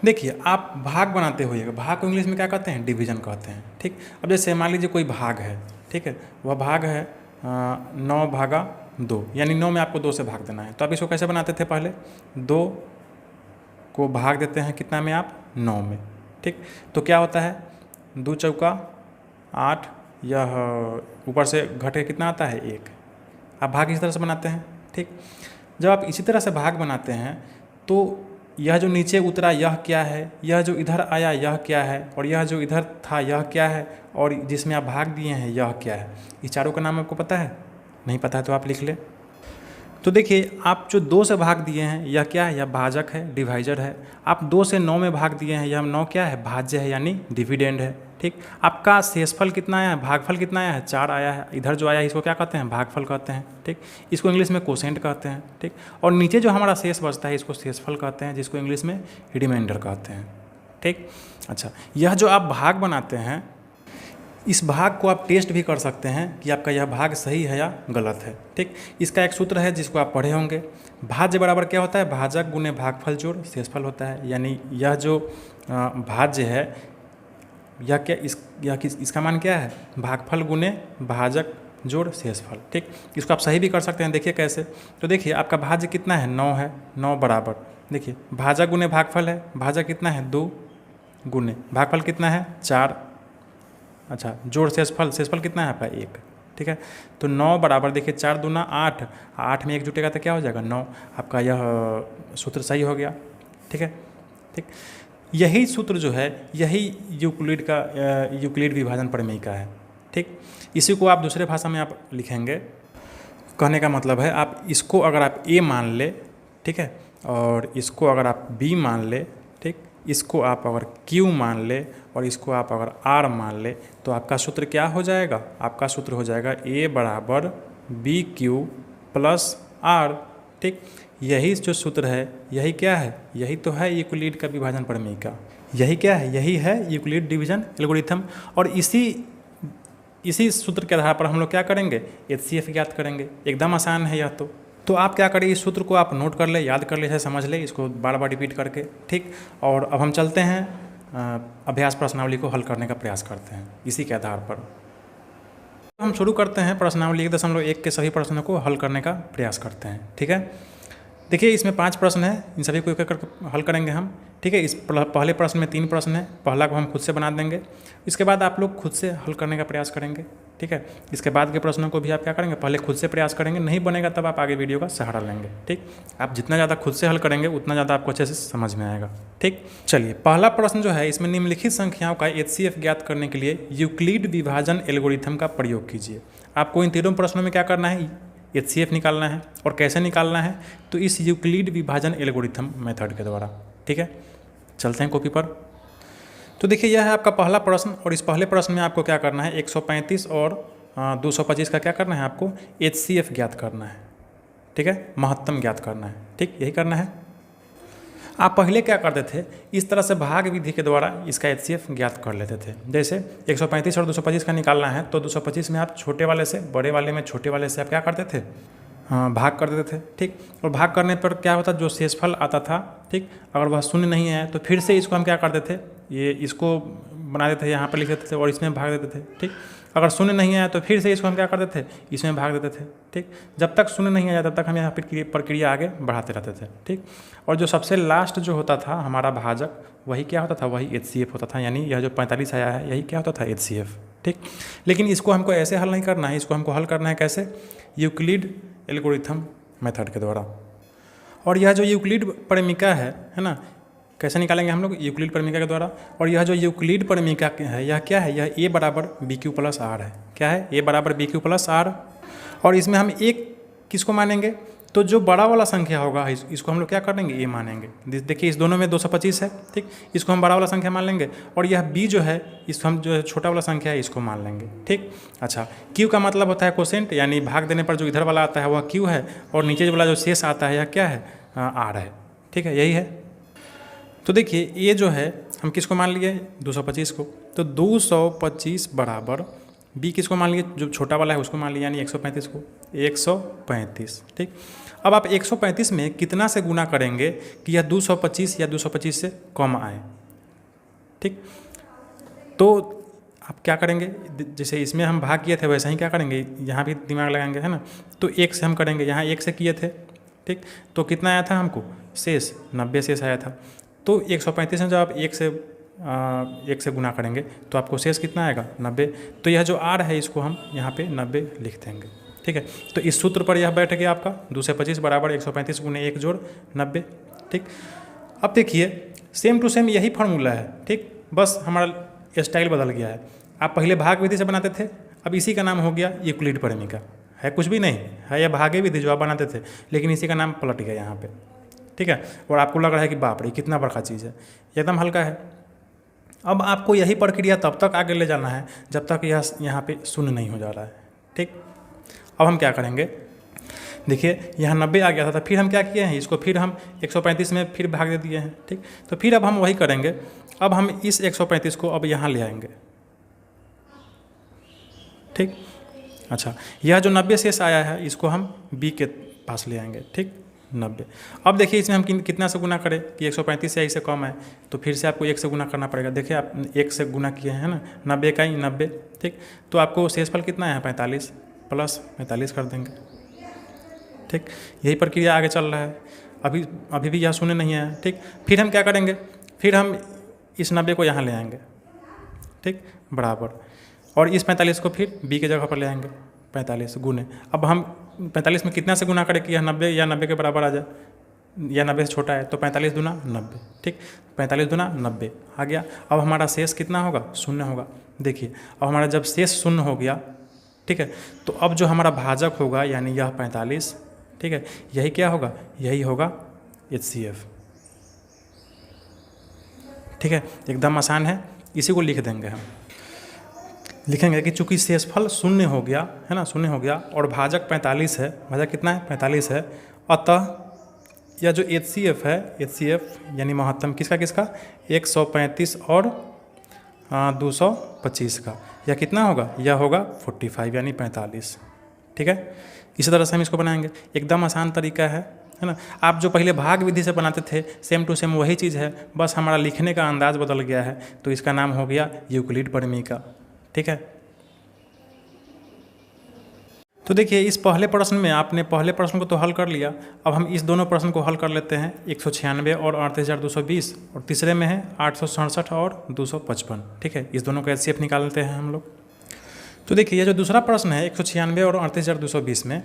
देखिए आप भाग बनाते होइएगा, भाग को इंग्लिश में क्या कहते हैं, डिवीजन कहते हैं, ठीक। अब जैसे मान लीजिए कोई भाग है, ठीक है, वह भाग है 9/2, यानी 9 में आपको 2 से भाग देना है। तो आप इसको कैसे बनाते थे, पहले 2 को भाग देते हैं कितना में, आप 9 में, ठीक। तो क्या होता है, 2 चौका 8, यह ऊपर से घट के कितना आता है, 1। आप भाग इस तरह से बनाते हैं, ठीक। जब आप इसी तरह से भाग बनाते हैं तो यह जो नीचे उतरा यह क्या है, यह जो इधर आया यह क्या है, और यह जो इधर था यह क्या है, और जिसमें आप भाग दिए हैं यह क्या है। इस चारों का नाम आपको पता है, नहीं पता है तो आप लिख लें। तो देखिए आप जो 2 से भाग दिए हैं यह क्या है, यह भाजक है, डिवाइजर है। आप 2 से 9 में भाग दिए हैं, यह 9 क्या है, भाज्य है यानी डिविडेंड है, ठीक। आपका शेषफल कितना आया है, भागफल कितना आया है, 4 आया है। इधर जो आया है इसको क्या कहते हैं, भागफल कहते हैं, ठीक। इसको इंग्लिश में कोसेंट कहते हैं, ठीक। और नीचे जो हमारा शेष बचता है इसको शेषफल कहते हैं, जिसको इंग्लिश में रिमाइंडर कहते हैं, ठीक। अच्छा, यह जो आप भाग बनाते हैं, इस भाग को आप टेस्ट भी कर सकते हैं कि आपका यह भाग सही है या गलत है, ठीक। इसका एक सूत्र है जिसको आप पढ़े होंगे, भाज्य बराबर क्या होता है, भाजक गुने भागफल जोड़ शेषफल होता है। यानी यह जो भाज्य है यह क्या, इसका मान क्या है, भागफल गुने भाजक जोड़ शेषफल, ठीक। इसको आप सही भी कर सकते हैं, देखिए कैसे। तो देखिए आपका भाज्य कितना है, 9 है, 9 बराबर, देखिए भाजक गुने भागफल है, भाजक कितना है 2 गुने भागफल कितना है 4, अच्छा जोड़ शेषफल, शेषफल कितना है आपका 1, ठीक है। तो 9 बराबर, देखिए 4 दूना 8, 8 में 1 जुटेगा तो क्या हो जाएगा 9, आपका यह सूत्र सही हो गया, ठीक है, ठीक। यही सूत्र जो है यही यूक्लिड का यूक्लिड विभाजन प्रमेयिका है, ठीक। इसी को आप दूसरे भाषा में आप लिखेंगे, कहने का मतलब है आप इसको अगर आप A मान ले, ठीक है, और इसको अगर आप B मान ले, ठीक, इसको आप अगर Q मान ले और इसको आप अगर R मान ले, तो आपका सूत्र क्या हो जाएगा, आपका सूत्र हो जाएगा A बराबर BQ प्लस R, ठीक। यही जो सूत्र है यही क्या है, यही तो है यूक्लिड का विभाजन प्रमेयिका, यही क्या है, यही है यूक्लिड डिवीजन एल्गोरिथम। और इसी सूत्र के आधार पर हम लोग क्या करेंगे, HCF ज्ञात करेंगे, एकदम आसान है यह। तो आप क्या करें, इस सूत्र को आप नोट कर ले, याद कर ले, ऐसे समझ ले, इसको बार बार रिपीट करके, ठीक। और अब हम चलते हैं अभ्यास प्रश्नावली को हल करने का प्रयास करते हैं इसी के आधार पर। हम शुरू करते हैं प्रश्नावली 1.1 के सभी प्रश्नों को हल करने का प्रयास करते हैं, ठीक है। देखिए इसमें 5 प्रश्न हैं, इन सभी को एक एक करके हल करेंगे हम। ठीक है। इस पहले प्रश्न में 3 प्रश्न है, पहला को हम खुद से बना देंगे, इसके बाद आप लोग खुद से हल करने का प्रयास करेंगे, ठीक है। इसके बाद के प्रश्नों को भी आप क्या करेंगे, पहले खुद से प्रयास करेंगे, नहीं बनेगा तब आप आगे वीडियो का सहारा लेंगे, ठीक। आप जितना ज़्यादा खुद से हल करेंगे उतना ज़्यादा आपको अच्छे से समझ में आएगा, ठीक। चलिए, पहला प्रश्न जो है इसमें निम्नलिखित संख्याओं का HCF ज्ञात करने के लिए यूक्लिड विभाजन एल्गोरिथम का प्रयोग कीजिए। आपको इन तीनों प्रश्नों में क्या करना है, HCF निकालना है, और कैसे निकालना है, तो इस यूक्लिड विभाजन एल्गोरिथम मेथड के द्वारा, ठीक है। चलते हैं कॉपी पर। तो देखिए, यह है आपका पहला प्रश्न, और इस पहले प्रश्न में आपको क्या करना है, 135 और 225 का क्या करना है, आपको HCF ज्ञात करना है, ठीक है, महत्तम ज्ञात करना है, ठीक, यही करना है। आप पहले क्या करते थे, इस तरह से भाग विधि के द्वारा इसका HCF ज्ञात कर लेते थे। जैसे 135 और 225 का निकालना है, तो 225 में आप छोटे वाले से बड़े वाले में छोटे वाले से आप क्या करते थे, भाग कर देते थे, ठीक। और भाग करने पर क्या होता, जो शेषफल आता था, ठीक, अगर वह शून्य नहीं है तो फिर से इसको हम क्या करते थे, ये इसको बना देते थे, यहाँ पर लिख देते थे और इसमें भाग देते थे, ठीक। अगर शून्य नहीं आया तो फिर से इसको हम क्या करते थे, इसमें भाग देते थे, ठीक। जब तक शून्य नहीं आया तब तक हम यहाँ पर प्रक्रिया आगे बढ़ाते रहते थे, ठीक। और जो सबसे लास्ट जो होता था हमारा भाजक, वही क्या होता था, वही HCF होता था, यानी यह जो 45 आया है यही क्या होता था, HCF, ठीक। लेकिन इसको हमको ऐसे हल नहीं करना है, इसको हमको हल करना है कैसे, यूक्लिड एल्गोरिथम मेथड के द्वारा। और यह जो यूक्लिड परिमिका है ना, कैसे निकालेंगे हम लोग, यूक्लिड परिमिका के द्वारा। और यह जो यूक्लिड परिमिका है यह क्या है, यह A बराबर BQ प्लस R है। क्या है, A बराबर BQ प्लस R। और इसमें हम एक किसको मानेंगे, तो जो बड़ा वाला संख्या होगा इसको हम लोग क्या करेंगे, A मानेंगे। देखिए, इस दोनों में 225 है, ठीक, इसको हम बड़ा वाला संख्या मान लेंगे, और यह B जो है इसको हम जो छोटा वाला संख्या है इसको मान लेंगे, ठीक। अच्छा, Q का मतलब होता है कोसेंट, यानी भाग देने पर जो इधर वाला आता है वह Q है, और नीचे वाला जो शेष आता है यह क्या है, R है, ठीक है, यही है। तो देखिए, ये जो है हम किसको मान लिए, 225 को, तो 225 बराबर B किसको मान लिए, जो छोटा वाला है उसको मान लिया, यानी 135 को, 135, ठीक। अब आप 135 में कितना से गुना करेंगे कि यह 225 या 225 से कम आए, ठीक। तो आप क्या करेंगे, जैसे इसमें हम भाग किए थे वैसे ही क्या करेंगे, यहाँ भी दिमाग लगाएंगे, है ना। तो 1 से हम करेंगे, यहाँ 1 से किए थे, ठीक। तो कितना आया था हमको, शेष 90 शेष आया था। तो 135 में जब आप 1 से गुना करेंगे तो आपको शेष कितना आएगा, 90। तो यह जो R है इसको हम यहाँ पे 90 लिख देंगे, ठीक है। तो इस सूत्र पर यह बैठ गया आपका 225 बराबर 135 गुने 1 जोड़ 90, ठीक। अब देखिए, सेम टू सेम यही फार्मूला है, ठीक, बस हमारा स्टाइल बदल गया है। आप पहले भाग विधि से बनाते थे, अब इसी का नाम हो गया यूक्लिड परिमिका। है कुछ भी नहीं है, यह भागे विधि जो आप बनाते थे, लेकिन इसी का नाम पलट गया यहाँ पे, ठीक है। और आपको लग रहा है कि बाप रे कितना बड़ा चीज़ है, एकदम हल्का है। अब आपको यही प्रक्रिया तब तक आगे ले जाना है जब तक यह यहाँ पे शून्य नहीं हो जा रहा है, ठीक। अब हम क्या करेंगे, देखिए यहाँ 90 आ गया था, फिर हम क्या किए हैं, इसको फिर हम 135 में फिर भाग दे दिए हैं, ठीक। तो फिर अब हम वही करेंगे, अब हम इस 135 को अब यहाँ ले आएंगे, ठीक। अच्छा, यह जो 90 शेष आया है इसको हम B के पास ले आएंगे, ठीक, 90। अब देखिए, इसमें हम कितना से गुना करें कि 135 से 1 से कम है, तो फिर से आपको 1 से गुना करना पड़ेगा। देखिए, आप 1 से गुना किए हैं ना, 90 का ही 90, ठीक। तो आपको शेषफल कितना है, 45 प्लस 45 कर देंगे, ठीक। यही प्रक्रिया आगे चल रहा है, अभी भी यह शून्य नहीं है, ठीक। फिर हम क्या करेंगे, फिर हम इस 90 को यहाँ ले आएंगे, ठीक, बराबर, और इस 45 को फिर B की जगह पर ले आएंगे, 45 गुने। अब हम 45 में कितना से गुना करें कि यह 90 या 90 के बराबर आ जाए, या 90 से छोटा है, तो 45 दूना 90, ठीक, 45 दूना 90 आ गया। अब हमारा शेष कितना होगा, शून्य होगा। देखिए, अब हमारा जब शेष शून्य हो गया, ठीक है, तो अब जो हमारा भाजक होगा यानी यह 45, ठीक है, यही क्या होगा, यही होगा HCF, ठीक है। एकदम आसान है, इसी को लिख देंगे हम, लिखेंगे कि चूंकि शेषफल शून्य हो गया है ना, शून्य हो गया, और भाजक 45 है, भाजक कितना है, 45 है, अतः यह जो HCF है, HCF यानी महत्तम किसका 135 और 225 का, यह कितना होगा, यह होगा 45 यानी 45, ठीक है। इसी तरह से हम इसको बनाएंगे, एकदम आसान तरीका है ना। आप जो पहले भाग विधि से बनाते थे सेम टू सेम वही चीज़ है, बस हमारा लिखने का अंदाज बदल गया है, तो इसका नाम हो गया यूक्लिड परिमिका, ठीक है। तो देखिए इस पहले प्रश्न में आपने पहले प्रश्न को तो हल कर लिया। अब हम इस दोनों प्रश्न को हल कर लेते हैं, 196 और 38,220, और तीसरे में है 867 और 255। ठीक है, इस दोनों का HCF निकाल लेते हैं हम लोग। तो देखिए ये जो दूसरा प्रश्न है 196 और 38,220 में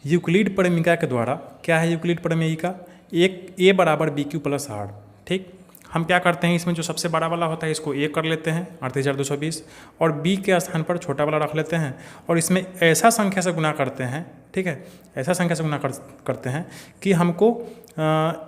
यूक्लिड परिमेयिका के द्वारा, क्या है यूक्लिड परिमेयिका, एक a बराबर BQ प्लस R। ठीक, हम क्या करते हैं, इसमें जो सबसे बड़ा वाला होता है इसको a कर लेते हैं 38,220, और b के स्थान पर छोटा वाला रख लेते हैं, और इसमें ऐसा संख्या से गुना करते हैं। ठीक है, ऐसा संख्या से गुना करते हैं कि हमको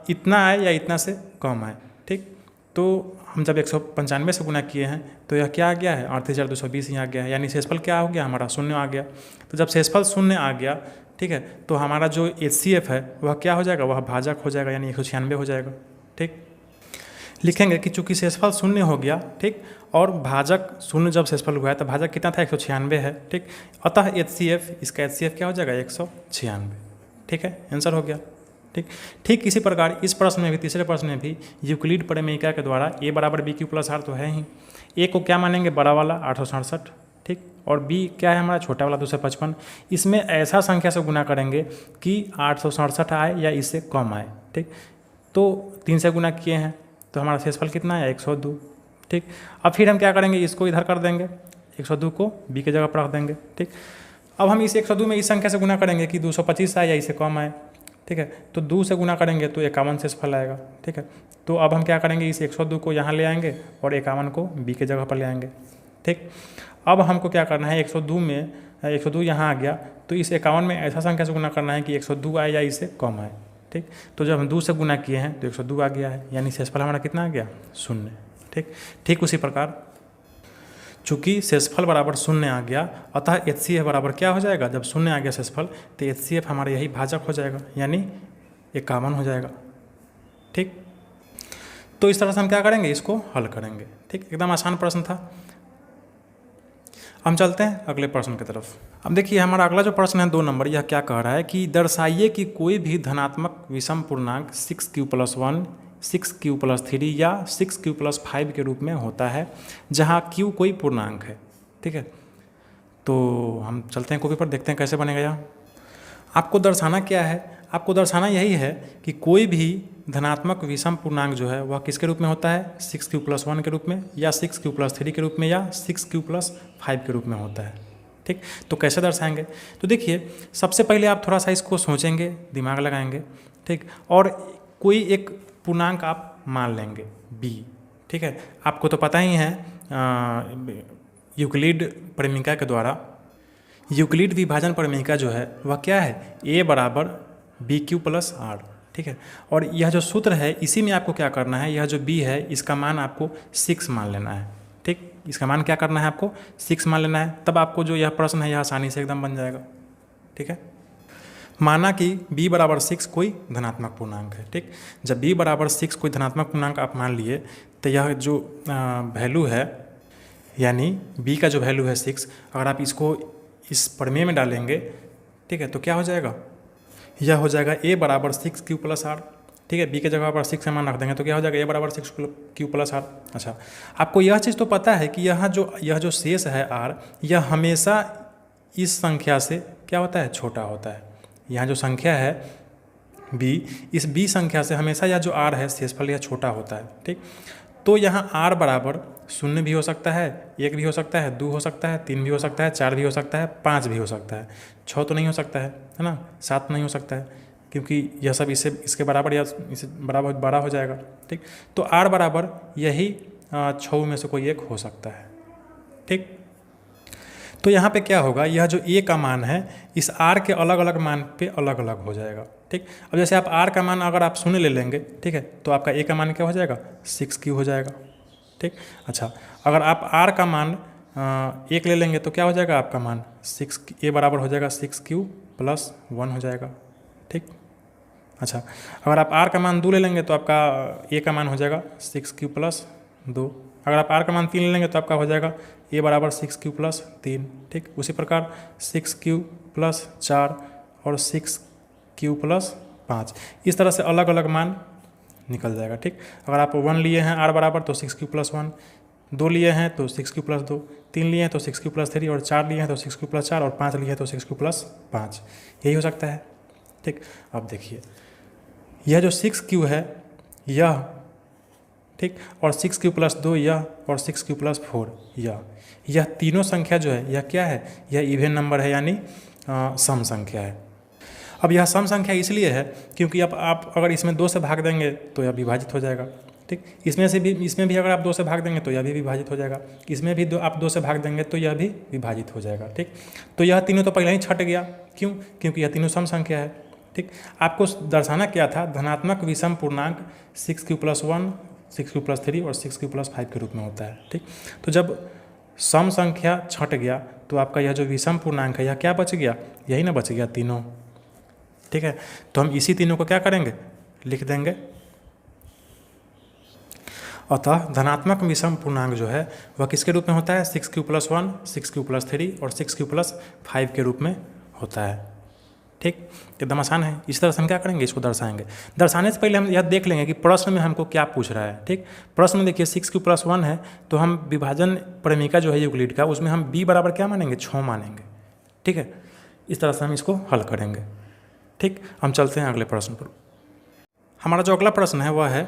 इतना आए या इतना से कम आए। ठीक, तो हम जब 195 से गुना किए हैं तो यह क्या आ गया है, 38,220 यहाँ आ गया है, यानी शेषफल क्या हो गया हमारा, शून्य आ गया। तो जब शेषफल शून्य आ गया, ठीक है, तो हमारा जो HCF है वह क्या हो जाएगा, वह भाजक हो जाएगा, यानी 196 हो जाएगा। ठीक, लिखेंगे कि चूंकि शेषफल शून्य हो गया, ठीक, और भाजक शून्य जब शेषफल हुआ है तो भाजक कितना था, 196 है। ठीक, अतः HCF, इसका HCF क्या हो जाएगा, 196। ठीक है, आंसर हो गया। ठीक इसी प्रकार इस प्रश्न में भी, तीसरे प्रश्न में भी यूक्लिड परिमेयिका के द्वारा a बराबर BQ प्लस R तो है ही, a को क्या मानेंगे, बड़ा वाला 867, ठीक, और b क्या है हमारा, छोटा वाला 255। इसमें ऐसा संख्या से गुना करेंगे कि 867 आए या इससे कम आए। ठीक, तो 3 से गुना किए हैं तो हमारा शेषफल कितना है, 102। ठीक, अब फिर हम क्या करेंगे, इसको इधर कर देंगे, 102 को b की जगह पर रख देंगे। ठीक, अब हम इस 102 में इस संख्या से गुना करेंगे कि 225 आए या इससे कम आए। ठीक है, तो 2 से गुना करेंगे तो 51 शेषफल आएगा। ठीक है, तो अब हम क्या करेंगे, इस 102 को यहाँ ले आएंगे और 51 को b के जगह पर ले आएंगे। ठीक, अब हमको क्या करना है, 102 में 102 यहाँ आ गया तो इस 51 में ऐसा संख्या से गुना करना है कि 102 आए या इससे कम आए। ठीक, तो जब हम 2 से गुना किए हैं तो 102 आ गया है, यानी शेषफल हमारा कितना आ गया, शून्य। ठीक, उसी प्रकार चूँकि शेषफल बराबर शून्य आ गया, अतः HCF बराबर क्या हो जाएगा, जब शून्य आ गया शेषफल तो HCF हमारा यही भाजक हो जाएगा, यानी 51 हो जाएगा। ठीक, तो इस तरह से हम क्या करेंगे, इसको हल करेंगे। ठीक, एकदम आसान प्रश्न था। हम चलते हैं अगले प्रश्न की तरफ। अब देखिए हमारा अगला जो प्रश्न है 2 नंबर, यह क्या कह रहा है कि दर्शाइए कि कोई भी धनात्मक विषम पूर्णांक 6Q+1, 6Q+3 या 6Q+5 के रूप में होता है जहां Q कोई पूर्णांक है। ठीक है, तो हम चलते हैं कॉपी पर, देखते हैं कैसे बनेगा यह। आपको दर्शाना क्या है, आपको दर्शाना यही है कि कोई भी धनात्मक विषम पूर्णांक जो है वह किसके रूप में होता है, 6Q+1 के रूप में या 6Q+3 के रूप में या 6Q+5 के रूप में होता है। ठीक, तो कैसे दर्शाएंगे, तो देखिए सबसे पहले आप थोड़ा सा इसको सोचेंगे, दिमाग लगाएंगे। ठीक, और कोई एक पूर्णांक आप मान लेंगे b। ठीक है, आपको तो पता ही है यूक्लिड परिमेयिका के द्वारा यूक्लिड विभाजन परिमेयिका जो है वह क्या है, a बराबर BQ प्लस R। ठीक है, और यह जो सूत्र है इसी में आपको क्या करना है, यह जो b है इसका मान आपको 6 मान लेना है। ठीक, इसका मान क्या करना है, आपको 6 मान लेना है, तब आपको जो यह प्रश्न है यह आसानी से एकदम बन जाएगा। ठीक है, माना कि b बराबर 6 कोई धनात्मक पूर्णांक है। ठीक, जब b बराबर 6 कोई धनात्मक पूर्णांक आप मान लिए तो यह जो वैल्यू है, यानी b का जो वैल्यू है 6, अगर आप इसको इस प्रमेय में डालेंगे, ठीक है, तो क्या हो जाएगा, यह हो जाएगा a बराबर 6Q+R। ठीक है, b के जगह पर 6 का मान रख देंगे तो क्या हो जाएगा, a बराबर 6Q+R। अच्छा, आपको यह चीज़ तो पता है कि यह जो शेष है r, यह हमेशा इस संख्या से क्या होता है, छोटा होता है। यहाँ जो संख्या है b, इस b संख्या से हमेशा यह जो r है शेषफल यह छोटा होता है। ठीक, तो यहाँ r बराबर 0 भी हो सकता है, 1 भी हो सकता है, 2 हो सकता है, 3 भी हो सकता है, 4 भी हो सकता है, 5 भी हो सकता है, 6 तो नहीं हो सकता है ना, 7 नहीं हो सकता है, क्योंकि यह सब इसके बराबर या इससे बराबर बड़ा हो जाएगा। ठीक, तो r बराबर यही 6 में से कोई एक हो सकता है। ठीक, तो यहाँ पे क्या होगा, यह जो a का मान है इस r के अलग अलग मान पे अलग अलग हो जाएगा। ठीक, अब जैसे आप r का मान अगर आप 0 ले लेंगे, ठीक है, तो आपका a का मान क्या हो जाएगा, 6Q हो जाएगा। ठीक, अच्छा, अगर आप r का मान 1 ले लेंगे तो क्या हो जाएगा, आपका मान a बराबर हो जाएगा 6Q+1 हो जाएगा। ठीक, अच्छा, अगर आप r का मान 2 ले लेंगे तो आपका a का मान हो जाएगा 6Q+2। अगर आप r का मान 3 ले लेंगे तो आपका हो जाएगा a बराबर 6Q+3। ठीक, उसी प्रकार 6Q+4 और 6Q+5, इस तरह से अलग अलग मान निकल जाएगा। ठीक, अगर आप 1 लिए हैं r बराबर तो 6Q+1, 2 लिए हैं तो 6^2, 3 लिए हैं तो 6^3, और 4 लिए हैं तो 6^4, और 5 लिए हैं तो 6^5, यही हो सकता है। ठीक, अब देखिए यह जो 6 है यह, ठीक, और 6^2 यह, और 6^4 यह तीनों संख्या जो है यह क्या है, यह इवन नंबर है, यानी सम संख्या है। अब यह सम संख्या इसलिए है क्योंकि अब आप अगर इसमें 2 से भाग देंगे तो यह विभाजित हो जाएगा। ठीक, इसमें भी अगर आप 2 से भाग देंगे तो यह भी विभाजित हो जाएगा, इसमें भी आप 2 से भाग देंगे तो यह भी विभाजित हो जाएगा। ठीक, तो यह तीनों तो पहले ही छट गया, क्यों, क्योंकि यह तीनों सम संख्या है। ठीक, आपको दर्शाना क्या था, धनात्मक विषम पूर्णांक 6^1, 6^3 और 6^5 के रूप में होता है। ठीक, तो जब सम संख्या छट गया तो आपका यह जो विषम पूर्णांक है यह क्या बच गया, यही ना बच गया, तीनों। ठीक है, तो हम इसी तीनों को क्या करेंगे, लिख देंगे। अतः धनात्मक विषम पूर्णांक जो है वह किसके रूप में होता है, 6^1, 6^3 और 6^5 के रूप में होता है। ठीक, एकदम आसान है। इस तरह से हम क्या करेंगे, इसको दर्शाएंगे। दर्शाने से पहले हम यह देख लेंगे कि प्रश्न में हमको क्या पूछ रहा है। ठीक, प्रश्न में देखिए 6^1 है तो हम विभाजन प्रमेयिका जो है यूक्लिड का, उसमें हम b बराबर क्या मानेंगे, 6 मानेंगे। ठीक है, इस तरह से हम इसको हल करेंगे। ठीक, हम चलते हैं अगले प्रश्न पर। हमारा जो अगला प्रश्न है वह है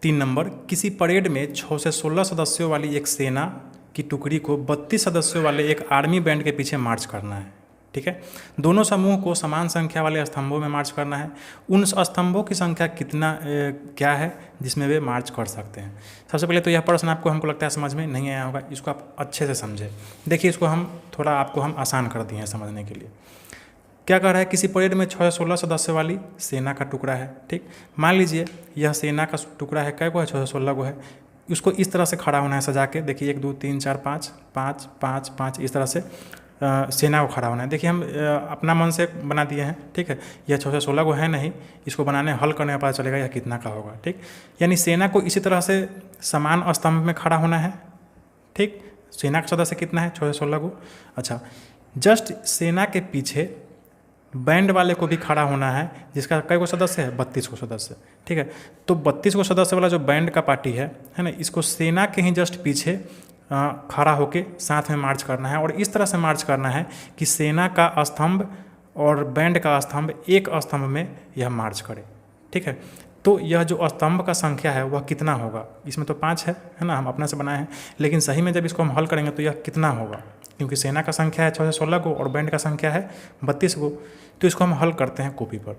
3 नंबर। किसी परेड में 6 से 16 सदस्यों वाली एक सेना की टुकड़ी को 32 सदस्यों वाले एक आर्मी बैंड के पीछे मार्च करना है। ठीक है, दोनों समूह को समान संख्या वाले स्तंभों में मार्च करना है। उन स्तंभों की संख्या क्या है जिसमें वे मार्च कर सकते हैं। सबसे पहले तो यह प्रश्न हमको लगता है समझ में नहीं आया होगा, इसको आप अच्छे से समझें। देखिए, इसको आपको हम आसान कर दिए हैं समझने के लिए। क्या कह रहा है, किसी परेड में 6 से 16 सदस्य वाली सेना का टुकड़ा है। ठीक, मान लीजिए यह सेना का टुकड़ा है, कै गो है, 6 से 16 गो है। उसको इस तरह से खड़ा होना है सजा के। देखिए 1 2 3 4 5 5 5 5 इस तरह से सेना को खड़ा होना है। देखिए हम अपना मन से बना दिए हैं। ठीक है, यह 6 से 16 को है नहीं, इसको बनाने हल करने में पता चलेगा यह कितना का होगा। ठीक, यानी सेना को इसी तरह से समान स्तंभ में खड़ा होना है। ठीक, सेना का सदस्य कितना है, 6 से 16 को। अच्छा, जस्ट सेना के पीछे बैंड वाले को भी खड़ा होना है, जिसका कई को सदस्य है, 32 को सदस्य। ठीक है, तो 32 को सदस्य वाला जो बैंड का पार्टी है ना, इसको सेना के ही जस्ट पीछे खड़ा होके साथ में मार्च करना है। और इस तरह से मार्च करना है कि सेना का स्तंभ और बैंड का स्तंभ एक स्तंभ में यह मार्च करे। ठीक है, तो यह जो स्तंभ का संख्या है वह कितना होगा, इसमें तो 5 है ना, हम अपने से बनाए हैं, लेकिन सही में जब इसको हम हल करेंगे तो यह कितना होगा, क्योंकि सेना का संख्या है 6 से 16 को और बैंड का संख्या है 32 को। तो इसको हम हल करते हैं कॉपी पर।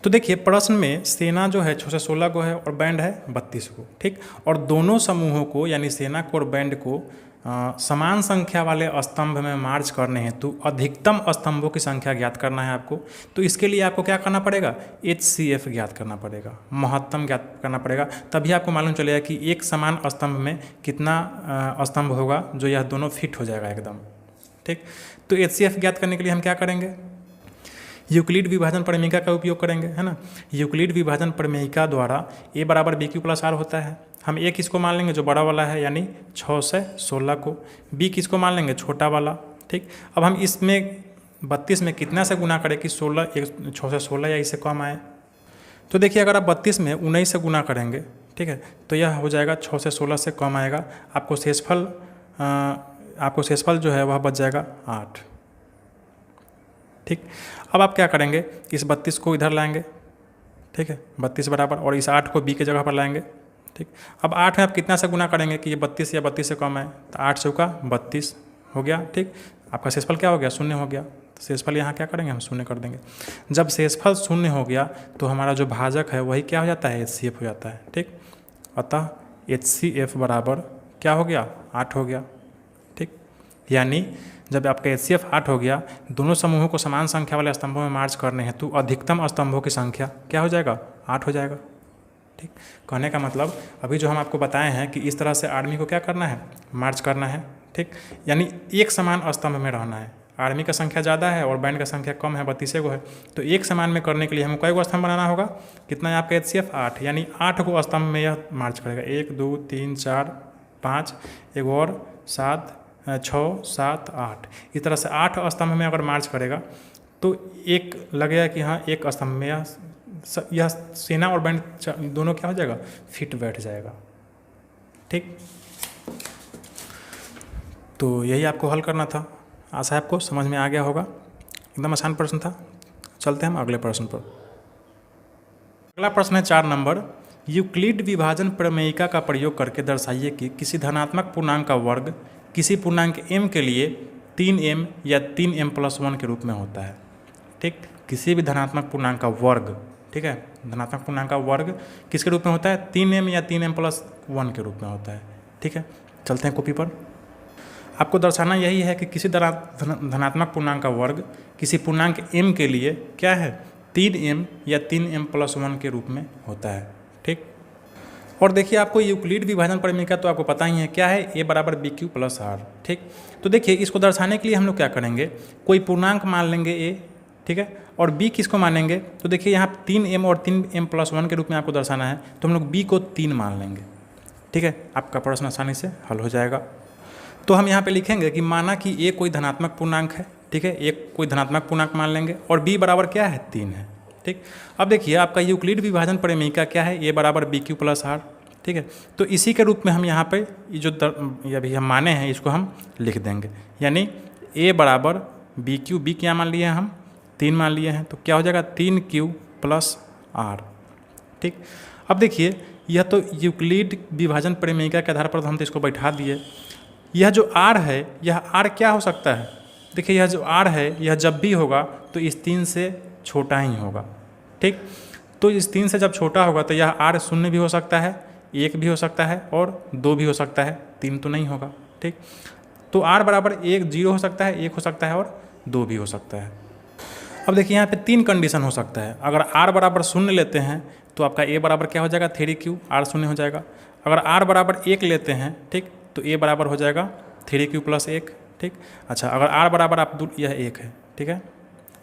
तो देखिए प्रश्न में सेना जो है 6 से 16 को है और बैंड है 32 को। ठीक, और दोनों समूहों को यानी सेना को और बैंड को समान संख्या वाले स्तंभ में मार्च करने हेतु अधिकतम स्तंभों की संख्या ज्ञात करना है आपको। तो इसके लिए आपको क्या करना पड़ेगा, HCF ज्ञात करना पड़ेगा, महत्तम ज्ञात करना पड़ेगा। तभी आपको मालूम चलेगा कि एक समान स्तंभ में कितना स्तंभ होगा जो यह दोनों फिट हो जाएगा एकदम। ठीक, तो HCF ज्ञात करने के लिए हम क्या करेंगे, यूक्लिड विभाजन प्रमेयिका का उपयोग करेंगे, है ना। यूक्लिड विभाजन प्रमेयिका द्वारा A बराबर BQ प्लस R होता है। हम A किसको मान लेंगे, जो बड़ा वाला है यानी 6 से 16 को। B किसको मान लेंगे, छोटा वाला। ठीक, अब हम इसमें 32 में कितना से गुना करें कि 6 से 16 या इससे कम आए। तो देखिए अगर आप 32 में 19 से गुना करेंगे, ठीक है, तो यह हो जाएगा 6 से 16 से कम आएगा। आपको शेषफल जो है वह बच जाएगा 8। ठीक, अब आप क्या करेंगे, इस 32 को इधर लाएंगे। ठीक है, 32 बराबर, और इस 8 को B के जगह पर लाएंगे। ठीक, अब 8 में आप कितना से गुना करेंगे कि ये 32 या 32 से कम है, तो 8 चौका 32 हो गया। ठीक, आपका शेषफल क्या हो गया, 0 हो गया। तो शेषफल यहाँ क्या करेंगे, हम 0 कर देंगे। जब शेषफल 0 हो गया तो हमारा जो भाजक है वही क्या हो जाता है, HCF हो जाता है। ठीक, अतः HCF बराबर क्या हो गया, 8 हो गया। ठीक, यानी जब आपका HCF 8 हो गया, दोनों समूहों को समान संख्या वाले स्तंभों में मार्च करने हेतु अधिकतम स्तंभों की संख्या क्या हो जाएगा, 8 हो जाएगा। ठीक, कहने का मतलब अभी जो हम आपको बताए हैं कि इस तरह से आर्मी को क्या करना है, मार्च करना है। ठीक, यानी एक समान स्तंभ में रहना है। आर्मी का संख्या ज़्यादा है और बैंड का संख्या कम है, 32 को है, तो एक समान में करने के लिए हमको कई गो स्तंभ बनाना होगा। कितना है आपका HCF 8, यानी 8 गो स्तंभ में यह मार्च करेगा। 1 2 3 4 5, एक और 7 6 7 8, इस तरह से 8 स्तंभ में अगर मार्च करेगा तो एक लगेगा कि हाँ एक स्तंभ में यह सेना और बैंड दोनों क्या हो जाएगा, फिट बैठ जाएगा। ठीक, तो यही आपको हल करना था। आशा है आपको समझ में आ गया होगा। एकदम आसान प्रश्न था। चलते हैं हम अगले प्रश्न पर। अगला प्रश्न है 4 नंबर। यूक्लिड विभाजन प्रमेयिका का प्रयोग करके दर्शाइए कि किसी धनात्मक पूर्णांक का वर्ग किसी पूर्णांक m के लिए 3m या 3m+1 के रूप में होता है। ठीक, किसी भी धनात्मक पूर्णांक का वर्ग, ठीक है, धनात्मक पूर्णांक का वर्ग किसके रूप में होता है? 3m या 3m+1 के रूप में होता है। ठीक है, चलते हैं कॉपी पर। आपको दर्शाना यही है कि किसी धनात्मक पूर्णांक का वर्ग किसी पूर्णांक m के लिए क्या है? 3m या 3m+1 के रूप में होता है। ठीक, और देखिए आपको यूक्लिड विभाजन प्रमेयिका तो आपको पता ही है क्या है, a बराबर BQ + R। ठीक, तो देखिए इसको दर्शाने के लिए हम लोग क्या करेंगे, कोई पूर्णांक मान लेंगे a, ठीक है, और b किसको मानेंगे? तो देखिए यहाँ 3m और 3m+1 के रूप में आपको दर्शाना है, तो हम लोग b को 3 मान लेंगे। ठीक है, आपका प्रश्न आसानी से हल हो जाएगा। तो हम यहाँ पे लिखेंगे कि माना कि a कोई धनात्मक पूर्णांक है, ठीक है, एक कोई धनात्मक पूर्णांक मान लेंगे और b बराबर क्या है? 3 है। ठीक, अब देखिए आपका यूक्लिड विभाजन प्रमेयिका क्या है? a बराबर BQ + R। ठीक है, तो इसी के रूप में हम यहाँ पे ये जो ये अभी हम माने हैं इसको हम लिख देंगे, यानी a बराबर BQ, b क्या मान लिए हैं हम? 3 मान लिए हैं, तो क्या हो जाएगा? 3Q + R। ठीक, अब देखिए यह तो यूक्लिड विभाजन प्रमेयिका के आधार पर हम तो इसको बैठा दिए। यह जो R है, यह R क्या हो सकता है? देखिए यह जो R है यह जब भी होगा तो इस 3 से छोटा ही होगा। ठीक, तो इस 3 से जब छोटा होगा तो यह R 0 भी हो सकता है, 1 भी हो सकता है और 2 भी हो सकता है, 3 तो नहीं होगा। ठीक, तो R बराबर 1 0 हो सकता है, 1 हो सकता है और 2 भी हो सकता है। अब देखिए यहाँ पे 3 कंडीशन हो सकता है। अगर R बराबर 0 लेते हैं तो आपका a बराबर क्या हो जाएगा? 3Q, R 0 हो जाएगा। अगर R बराबर 1 लेते हैं, ठीक, तो a बराबर हो जाएगा 3Q + 1। ठीक, अच्छा, अगर R बराबर आप 2, यह 1 है, ठीक है,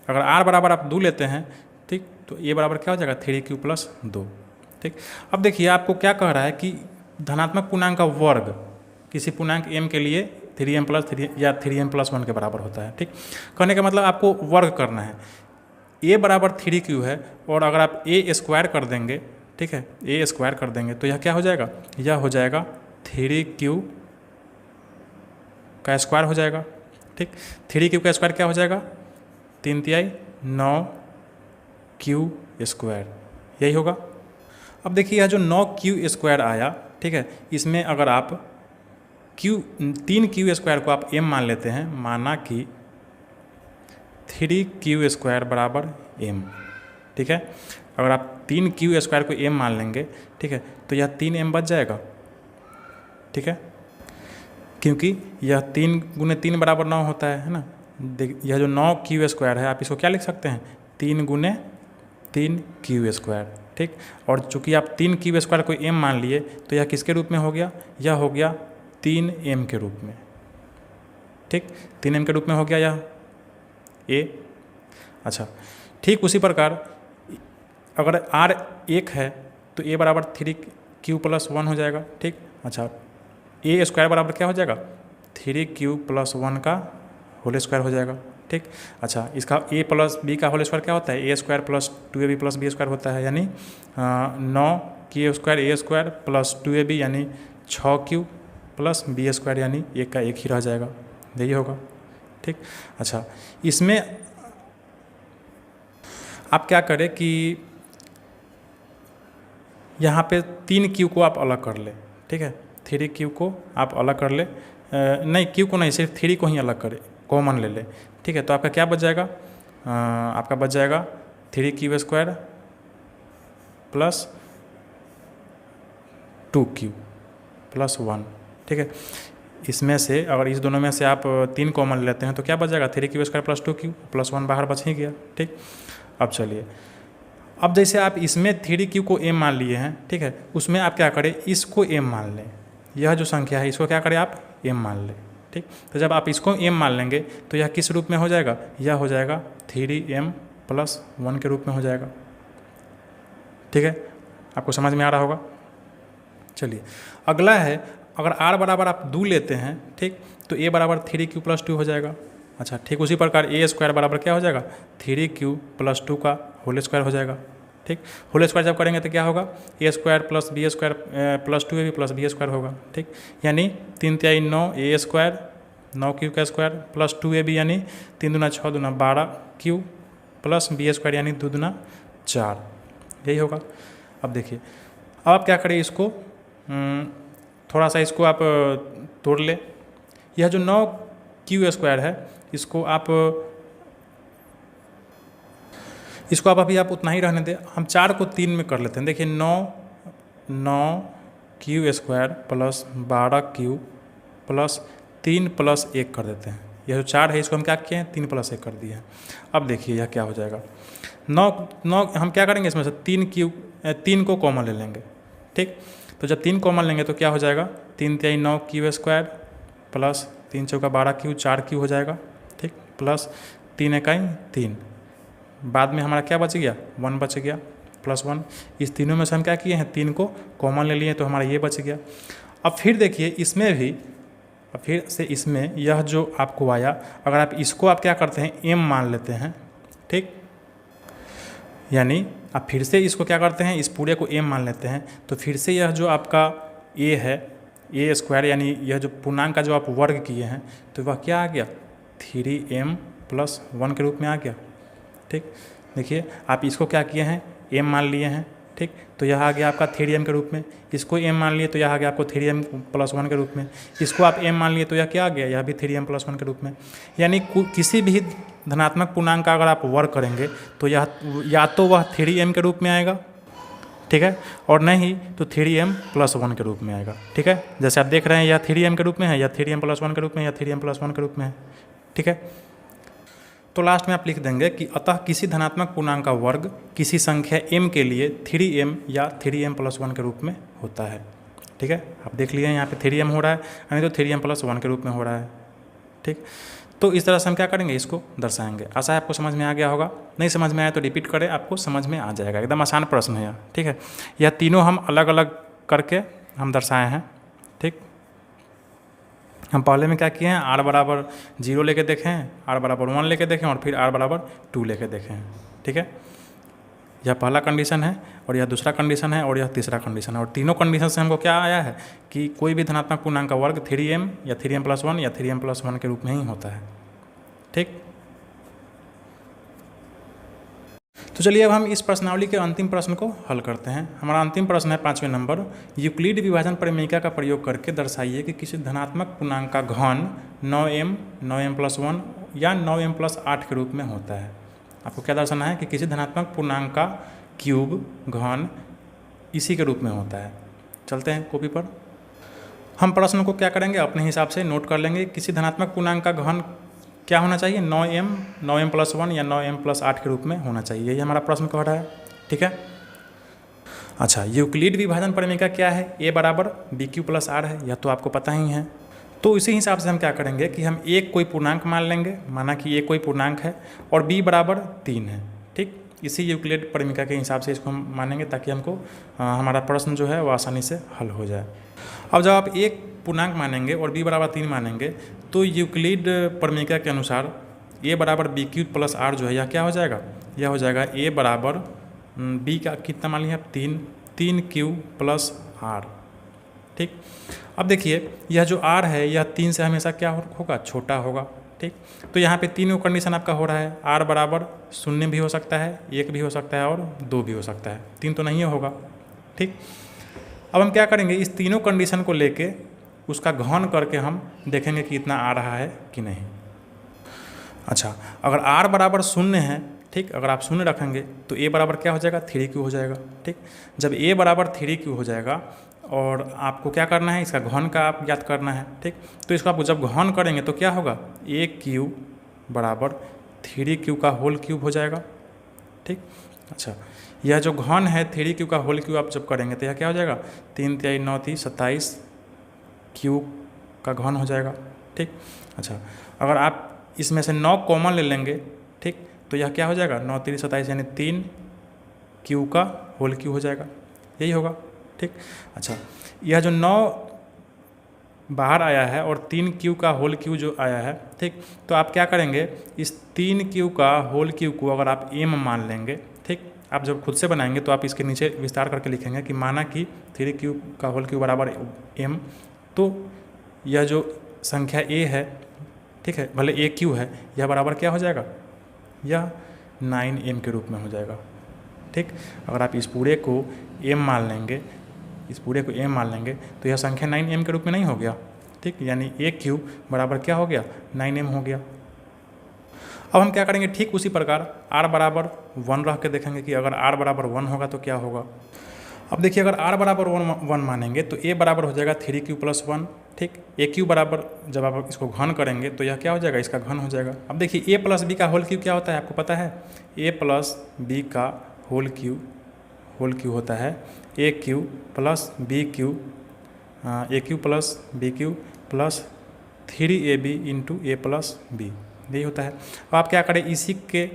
अगर R बराबर आप 2 लेते हैं, ठीक, तो a बराबर क्या हो जाएगा? 3Q + 2। ठीक, अब देखिए आपको क्या कह रहा है कि धनात्मक पूर्णांक का वर्ग किसी पूर्णांक m के लिए 3m+3 या 3m+1 के बराबर होता है। ठीक, कहने का मतलब आपको वर्ग करना है। a बराबर 3Q है और अगर आप a² कर देंगे, ठीक है, a² कर देंगे तो यह क्या हो जाएगा? यह हो जाएगा 3Q का स्क्वायर हो जाएगा। ठीक, 3Q का स्क्वायर क्या हो जाएगा? 3 तिहाई 9Q², यही होगा। अब देखिए यह जो 9Q² आया, ठीक है, इसमें अगर आप 3Q² को आप m मान लेते हैं, माना कि 3Q² बराबर m, ठीक है, अगर आप 3Q² को m मान लेंगे, ठीक है, तो यह 3m बच जाएगा। ठीक है, क्योंकि यह 3 × 3 बराबर 9 होता है ना। यह जो 9Q² है आप इसको क्या लिख सकते हैं? 3 × 3Q²। ठीक, और चूंकि आप 3Q² को m मान लिए तो यह किसके रूप में हो गया? यह हो गया 3m के रूप में। ठीक, 3m के रूप में हो गया यह a। अच्छा, ठीक उसी प्रकार अगर R 1 है तो a बराबर 3Q + 1 हो जाएगा। ठीक, अच्छा, a² बराबर क्या हो जाएगा? 3Q + 1 का होल स्क्वायर हो जाएगा। ठीक, अच्छा, इसका a + b का होल स्क्वायर क्या होता है? a² + 2ab + b² होता है, यानी 9Q² a² + 2ab यानी 6Q + b², यानी 1 का 1 ही रह जाएगा, यही होगा। ठीक, अच्छा, इसमें आप क्या करें कि यहाँ पे 3Q को आप अलग कर ले। ठीक है, 3Q को आप अलग कर ले, नहीं Q को नहीं, सिर्फ 3 को ही अलग करें, कॉमन ले ले। ठीक है, तो आपका क्या बच जाएगा? आपका बच जाएगा 3Q² + 2Q + 1। ठीक है, इसमें से अगर इस दोनों में से आप 3 कॉमन लेते हैं तो क्या बच जाएगा? 3Q² + 2Q + 1 बाहर बच ही गया। ठीक, अब चलिए, अब जैसे आप इसमें 3Q को m मान लिए हैं, ठीक है, उसमें आप क्या करें? इसको m मान लें। यह जो संख्या है इसको क्या करें? आप m मान लें। ठीक, तो जब आप इसको m मान लेंगे तो यह किस रूप में हो जाएगा? यह हो जाएगा 3m + 1 के रूप में हो जाएगा। ठीक है, आपको समझ में आ रहा होगा। चलिए, अगला है, अगर R बराबर आप 2 लेते हैं, ठीक, तो a बराबर 3Q + 2 हो जाएगा। अच्छा, ठीक उसी प्रकार a² बराबर क्या हो जाएगा? 3Q + 2 का होल स्क्वायर हो जाएगा। ठीक, होल स्क्वायर जब करेंगे तो क्या होगा? a² + b² + 2ab + b² होगा। ठीक, यानी 3 तिहाई 9 a² 9 क्यू का स्क्वायर प्लस 2ab यानी 3 दूना 6 दूना 12 क्यू प्लस b स्क्वायर यानी 2 दूना 4, यही होगा। अब देखिए, अब आप क्या करें, इसको थोड़ा सा इसको आप तोड़ ले। यह जो 9 क्यू स्क्वायर है इसको आप अभी आप उतना ही रहने दें। हम 4 को 3 में कर लेते हैं। देखिए 9 Q square plus 12 Q plus 3 plus 1 कर देते हैं। यह जो 4 है इसको हम क्या किए हैं, 3 प्लस 1 कर दिए हैं। अब देखिए यह क्या हो जाएगा, 9 हम क्या करेंगे, इसमें से 3 को कॉमन ले लेंगे। ठीक, तो जब 3 कॉमन लेंगे तो क्या हो जाएगा, 3 तिहाई 9 क्यू स्क्वायर प्लस 3 चौका 12 क्यू 4 क्यू हो जाएगा। ठीक, प्लस 3 इकाई 3, बाद में हमारा क्या बच गया, 1 बच गया प्लस 1। इस तीनों में से हम क्या किए हैं, 3 को कॉमन ले लिए तो हमारा ये बच गया। अब फिर देखिए इसमें भी, अब फिर से इसमें यह जो आपको आया, अगर आप इसको आप क्या करते हैं, m मान लेते हैं। ठीक, यानी आप फिर से इसको क्या करते हैं, इस पूरे को m मान लेते हैं, तो फिर से यह जो आपका a है, a स्क्वायर यानी यह जो पूर्णांक का जो आप वर्ग किए हैं, तो वह क्या आ गया, 3m प्लस 1 के रूप में आ गया। ठीक, देखिए आप इसको क्या किए हैं, m मान लिए हैं। ठीक, तो यह आ गया आपका 3m के रूप में। इसको m मान लिए तो यह आ गया आपको 3m प्लस 1 के रूप में। इसको आप m मान लिए तो यह क्या आ गया, यह भी 3m प्लस 1 के रूप में। यानी किसी भी धनात्मक पूर्णांक का अगर आप वर्ग करेंगे तो यह या तो वह 3m के रूप में आएगा, ठीक है, और नहीं तो 3m प्लस 1 के रूप में आएगा। ठीक है, जैसे आप देख रहे हैं यह 3m के रूप में है, या 3m प्लस 1 के रूप में, या 3m प्लस 1 के रूप में है। ठीक है, तो लास्ट में आप लिख देंगे कि अतः किसी धनात्मक पूर्णांक का वर्ग किसी संख्या m के लिए 3m या 3m प्लस 1 के रूप में होता है। ठीक है, आप देख लिए यहाँ पे 3m हो रहा है, यानी तो 3m प्लस 1 के रूप में हो रहा है। ठीक, तो इस तरह से हम क्या करेंगे, इसको दर्शाएंगे। आशा है आपको समझ में आ गया होगा, नहीं समझ में आया तो रिपीट करें, आपको समझ में आ जाएगा। एकदम आसान प्रश्न है यह। ठीक है, यह तीनों हम अलग अलग करके हम दर्शाए हैं। ठीक, हम पहले में क्या किए हैं, r बराबर 0 लेके देखें, r बराबर 1 लेके देखें, और फिर r बराबर 2 लेके देखें। ठीक है, यह पहला कंडीशन है, और यह दूसरा कंडीशन है, और यह तीसरा कंडीशन है। और तीनों कंडीशन से हमको क्या आया है कि कोई भी धनात्मक पूर्णांक का वर्ग 3m या 3m प्लस 1 या 3m प्लस 1 के रूप में ही होता है। ठीक, तो चलिए अब हम इस प्रश्नावली के अंतिम प्रश्न को हल करते हैं। हमारा अंतिम प्रश्न है 5वें नंबर, यूक्लिड विभाजन परिमेयिका का प्रयोग करके दर्शाइए कि किसी धनात्मक पूर्णांक का घन 9m 9m प्लस 1 या 9m प्लस 8 के रूप में होता है। आपको क्या दर्शाना है कि किसी धनात्मक पूर्णांक का क्यूब घन इसी के रूप में होता है। चलते हैं कॉपी पर, हम प्रश्न को क्या करेंगे, अपने हिसाब से नोट कर लेंगे। किसी धनात्मक पूर्णांक का घन क्या होना चाहिए, 9m प्लस 1 या 9m प्लस 8 के रूप में होना चाहिए, यही हमारा प्रश्न कह रहा है। ठीक है, अच्छा, यूक्लिड विभाजन परिमेयिका क्या है, a बराबर bq प्लस r है, यह तो आपको पता ही है। तो इसी हिसाब से हम क्या करेंगे कि हम एक कोई पूर्णांक मान लेंगे, माना कि ये कोई पूर्णांक है और b बराबर 3 है। ठीक, इसी यूक्लिड परिमेयिका के हिसाब से इसको हम मानेंगे ताकि हमको हमारा प्रश्न जो है वो आसानी से हल हो जाए। अब जब आप एक पूर्णांक मानेंगे और b बराबर 3 मानेंगे तो यूक्लिड परिमेयिका के अनुसार a बराबर bq प्लस r जो है यह क्या हो जाएगा, यह हो जाएगा a बराबर b का कितना मान लिया, 3q प्लस r। ठीक, अब देखिए यह जो r है यह 3 से हमेशा क्या होगा, छोटा होगा। ठीक, तो यहाँ पे तीनों कंडीशन आपका हो रहा है, r बराबर 0 भी हो सकता है, 1 भी हो सकता है और 2 भी हो सकता है, 3 तो नहीं होगा। ठीक, अब हम क्या करेंगे, इस तीनों कंडीशन को लेके उसका घन करके हम देखेंगे कि इतना आ रहा है कि नहीं। अच्छा, अगर r बराबर 0 है, ठीक, अगर आप 0 रखेंगे तो a बराबर क्या हो जाएगा, 3q हो जाएगा। ठीक, जब a बराबर 3q हो जाएगा और आपको क्या करना है, इसका घन का आप ज्ञात करना है। ठीक, तो इसको आप जब घन करेंगे तो क्या होगा, aq बराबर 3q का होल क्यूब हो जाएगा। ठीक, अच्छा, यह जो घन है 3q का होल क्यूब आप जब करेंगे तो यह क्या हो जाएगा, 3 तिहाई 9 × 27 क्यू का घन हो जाएगा। ठीक, अच्छा, अगर आप इसमें से 9 कॉमन ले लेंगे, ठीक, तो यह क्या हो जाएगा, 9 × 3 = 27 यानी 3 क्यू का होल क्यू हो जाएगा, यही होगा। ठीक, अच्छा, यह जो 9 बाहर आया है और 3 क्यू का होल क्यू जो आया है, ठीक, तो आप क्या करेंगे, इस 3 क्यू का होल क्यू को अगर आप m मान लेंगे, ठीक, आप जब खुद से बनाएंगे तो आप इसके नीचे विस्तार करके लिखेंगे कि माना कि 3 क्यू का होल क्यू बराबर m, तो यह जो संख्या a है ठीक है, भले ए क्यू है, यह बराबर क्या हो जाएगा, यह 9m के रूप में हो जाएगा। ठीक, अगर आप इस पूरे को m मान लेंगे, इस पूरे को m मान लेंगे तो यह संख्या 9m के रूप में नहीं हो गया। ठीक, यानी ए क्यू बराबर क्या हो गया, 9m हो गया। अब हम क्या करेंगे, ठीक उसी प्रकार r बराबर 1 रख के देखेंगे कि अगर r बराबर 1 होगा तो क्या होगा। अब देखिए, अगर r बराबर 1 मानेंगे तो a बराबर हो जाएगा 3q + 1। ठीक, ए क्यू बराबर जब आप इसको घन करेंगे तो यह क्या हो जाएगा, इसका घन हो जाएगा। अब देखिए a + b का होल क्यू क्या होता है, आपको पता है, a + b का होल क्यू होता है a cube plus b cube, a cube plus b cube plus 3ab into a plus b, यही होता है। अब आप क्या करें, इसी के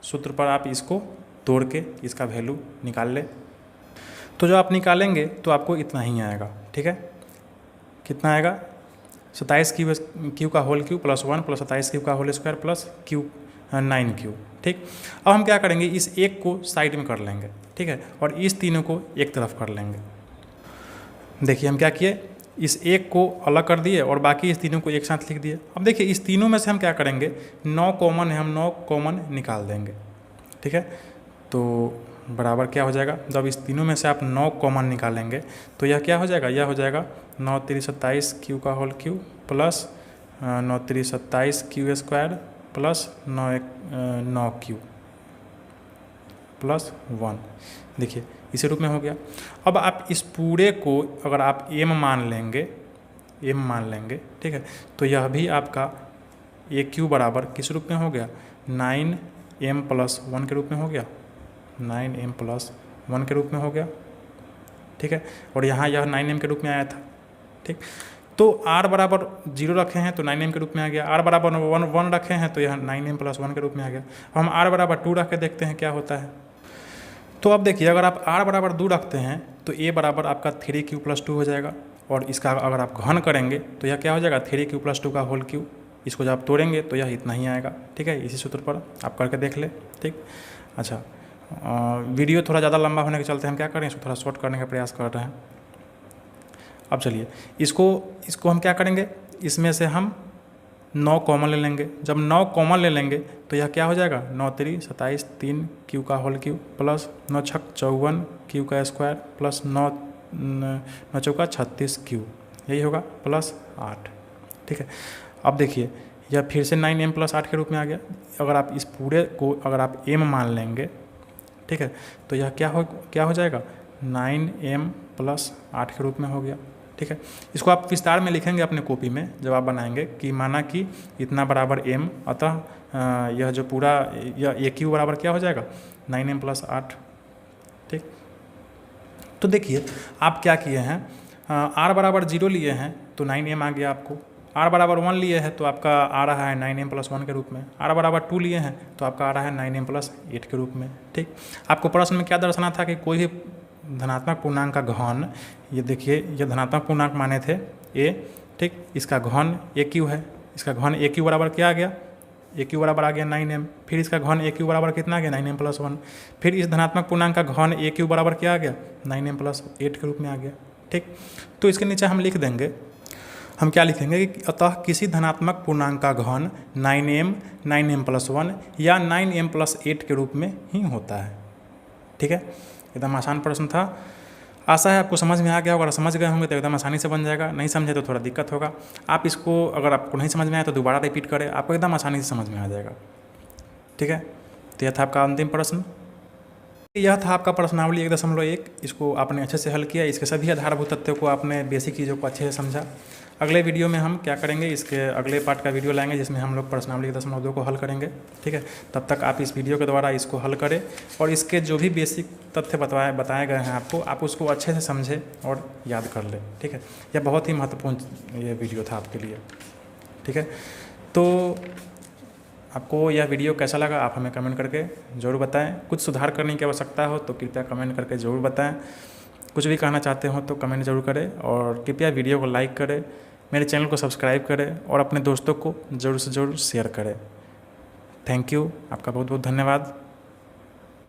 सूत्र पर आप इसको तोड़ के इसका वैल्यू निकाल ले, तो जो आप निकालेंगे तो आपको इतना ही आएगा। ठीक है, कितना आएगा, 27q का whole Q plus 1 plus 27q का whole square plus q 9q। ठीक, अब हम क्या करेंगे, इस एक को साइड में कर लेंगे। ठीक है, और इस तीनों को एक तरफ कर लेंगे। देखिए हम क्या किए, इस एक को अलग कर दिए और बाकी इस तीनों को एक साथ लिख दिए। अब देखिए इस तीनों में से हम क्या करेंगे, 9 कॉमन है, हम 9 कॉमन निकाल देंगे। ठीक है, तो बराबर क्या हो जाएगा, जब इस तीनों में से आप 9 कॉमन निकालेंगे तो यह क्या हो जाएगा, यह हो जाएगा 9 × 3 = 27 q का whole Q plus 9 × 3 = 27 q square plus 9q plus 1। देखिए इसी रूप में हो गया। अब आप इस पूरे को अगर आप m मान लेंगे, ठीक है, तो यह भी आपका ए क्यू बराबर किस रूप में हो गया, 9m + 1 के रूप में हो गया, 9m + 1 के रूप में हो गया। ठीक है, और यहाँ यह 9m के रूप में आया था। ठीक, तो r बराबर 0 रखे हैं तो 9m के रूप में आ गया, r बराबर 1 रखे हैं तो यह 9m + 1 के रूप में आ गया। हम r बराबर 2 रख के देखते हैं क्या होता है। तो अब देखिए, अगर आप r बराबर 2 रखते हैं तो a बराबर आपका 3q + 2 हो जाएगा, और इसका अगर आप घन करेंगे तो यह क्या हो जाएगा, 3q + 2 का होल क्यू। इसको जब आप तोड़ेंगे तो यह इतना ही आएगा। ठीक है, इसी सूत्र पर आप करके देख ले। ठीक, अच्छा, वीडियो थोड़ा ज़्यादा लंबा होने के चलते हम क्या करें, इसको थोड़ा शॉर्ट करने का प्रयास कर रहे हैं। अब चलिए इसको हम क्या करेंगे, इसमें से हम 9 कॉमन ले लेंगे। जब 9 कॉमन ले लेंगे तो यह क्या हो जाएगा, 9 × 3 = 27 3 q का होल क्यू प्लस 9 × 6 = 54 q का स्क्वायर प्लस 9 × 4 = 36 q, यही होगा प्लस 8। ठीक है, अब देखिए यह फिर से 9m + 8 के रूप में आ गया। अगर आप इस पूरे को अगर आप m मान लेंगे, ठीक है, तो यह क्या हो जाएगा, 9m + 8 के रूप में हो गया। ठीक है, इसको आप विस्तार में लिखेंगे अपने कॉपी में जब आप बनाएंगे कि माना कि इतना बराबर m, अतः यह जो पूरा यह ए क्यू बराबर क्या हो जाएगा, 9m + 8। ठीक, तो देखिए आप क्या किए हैं, r बराबर 0 लिए हैं तो 9m आ गया आपको, r बराबर 1 लिए हैं तो आपका आ रहा है 9m + 1 के रूप में, r बराबर 2 लिए हैं तो आपका आ रहा है 9m + 8 के रूप में। ठीक, आपको प्रश्न में क्या दर्शाना था कि कोई भी धनात्मक पूर्णांक का घन, ये देखिए ये धनात्मक पूर्णांक माने थे a, ठीक, इसका घन ए क्यू है, इसका घन ए क्यू बराबर क्या आ गया, ए क्यू बराबर आ गया 9m, फिर इसका घन ए क्यू बराबर कितना आ गया, 9m + 1, फिर इस धनात्मक पूर्णांक का घन ए क्यू बराबर क्या आ गया, 9m + 8 के रूप में आ गया। ठीक, तो इसके नीचे हम लिख देंगे, हम क्या लिखेंगे कि अतः किसी धनात्मक पूर्णांक का घन 9m + 1 या 9m + 8 के रूप में ही होता है। ठीक है, एकदम आसान प्रश्न था। आशा है आपको समझ में आ गया होगा, अगर समझ गए होंगे तो एकदम आसानी से बन जाएगा, नहीं समझे तो थोड़ा दिक्कत होगा। आप इसको अगर आपको नहीं समझ में आया तो दोबारा रिपीट करें, आपको एकदम आसानी से समझ में आ जाएगा। ठीक है, तो यह था आपका अंतिम प्रश्न, यह था आपका प्रश्नावली 1.1। इसको आपने अच्छे से हल किया, इसके सभी आधारभूत तथ्यों को आपने बेसिक चीज़ों को अच्छे से समझा। अगले वीडियो में हम क्या करेंगे, इसके अगले पार्ट का वीडियो लाएंगे जिसमें हम लोग प्रश्नावली 1.2 को हल करेंगे। ठीक है, तब तक आप इस वीडियो के द्वारा इसको हल करें और इसके जो भी बेसिक तथ्य बताए गए हैं आपको, आप उसको अच्छे से समझें और याद कर लें। ठीक है, यह बहुत ही महत्वपूर्ण ये वीडियो था आपके लिए। ठीक है, तो आपको यह वीडियो कैसा लगा आप हमें कमेंट करके ज़रूर बताएं। कुछ सुधार करने की आवश्यकता हो तो कृपया कमेंट करके ज़रूर बताएं। कुछ भी कहना चाहते हो तो कमेंट ज़रूर करें और कृपया वीडियो को लाइक करें, मेरे चैनल को सब्सक्राइब करें और अपने दोस्तों को ज़रूर से ज़रूर शेयर करें। थैंक यू, आपका बहुत बहुत धन्यवाद।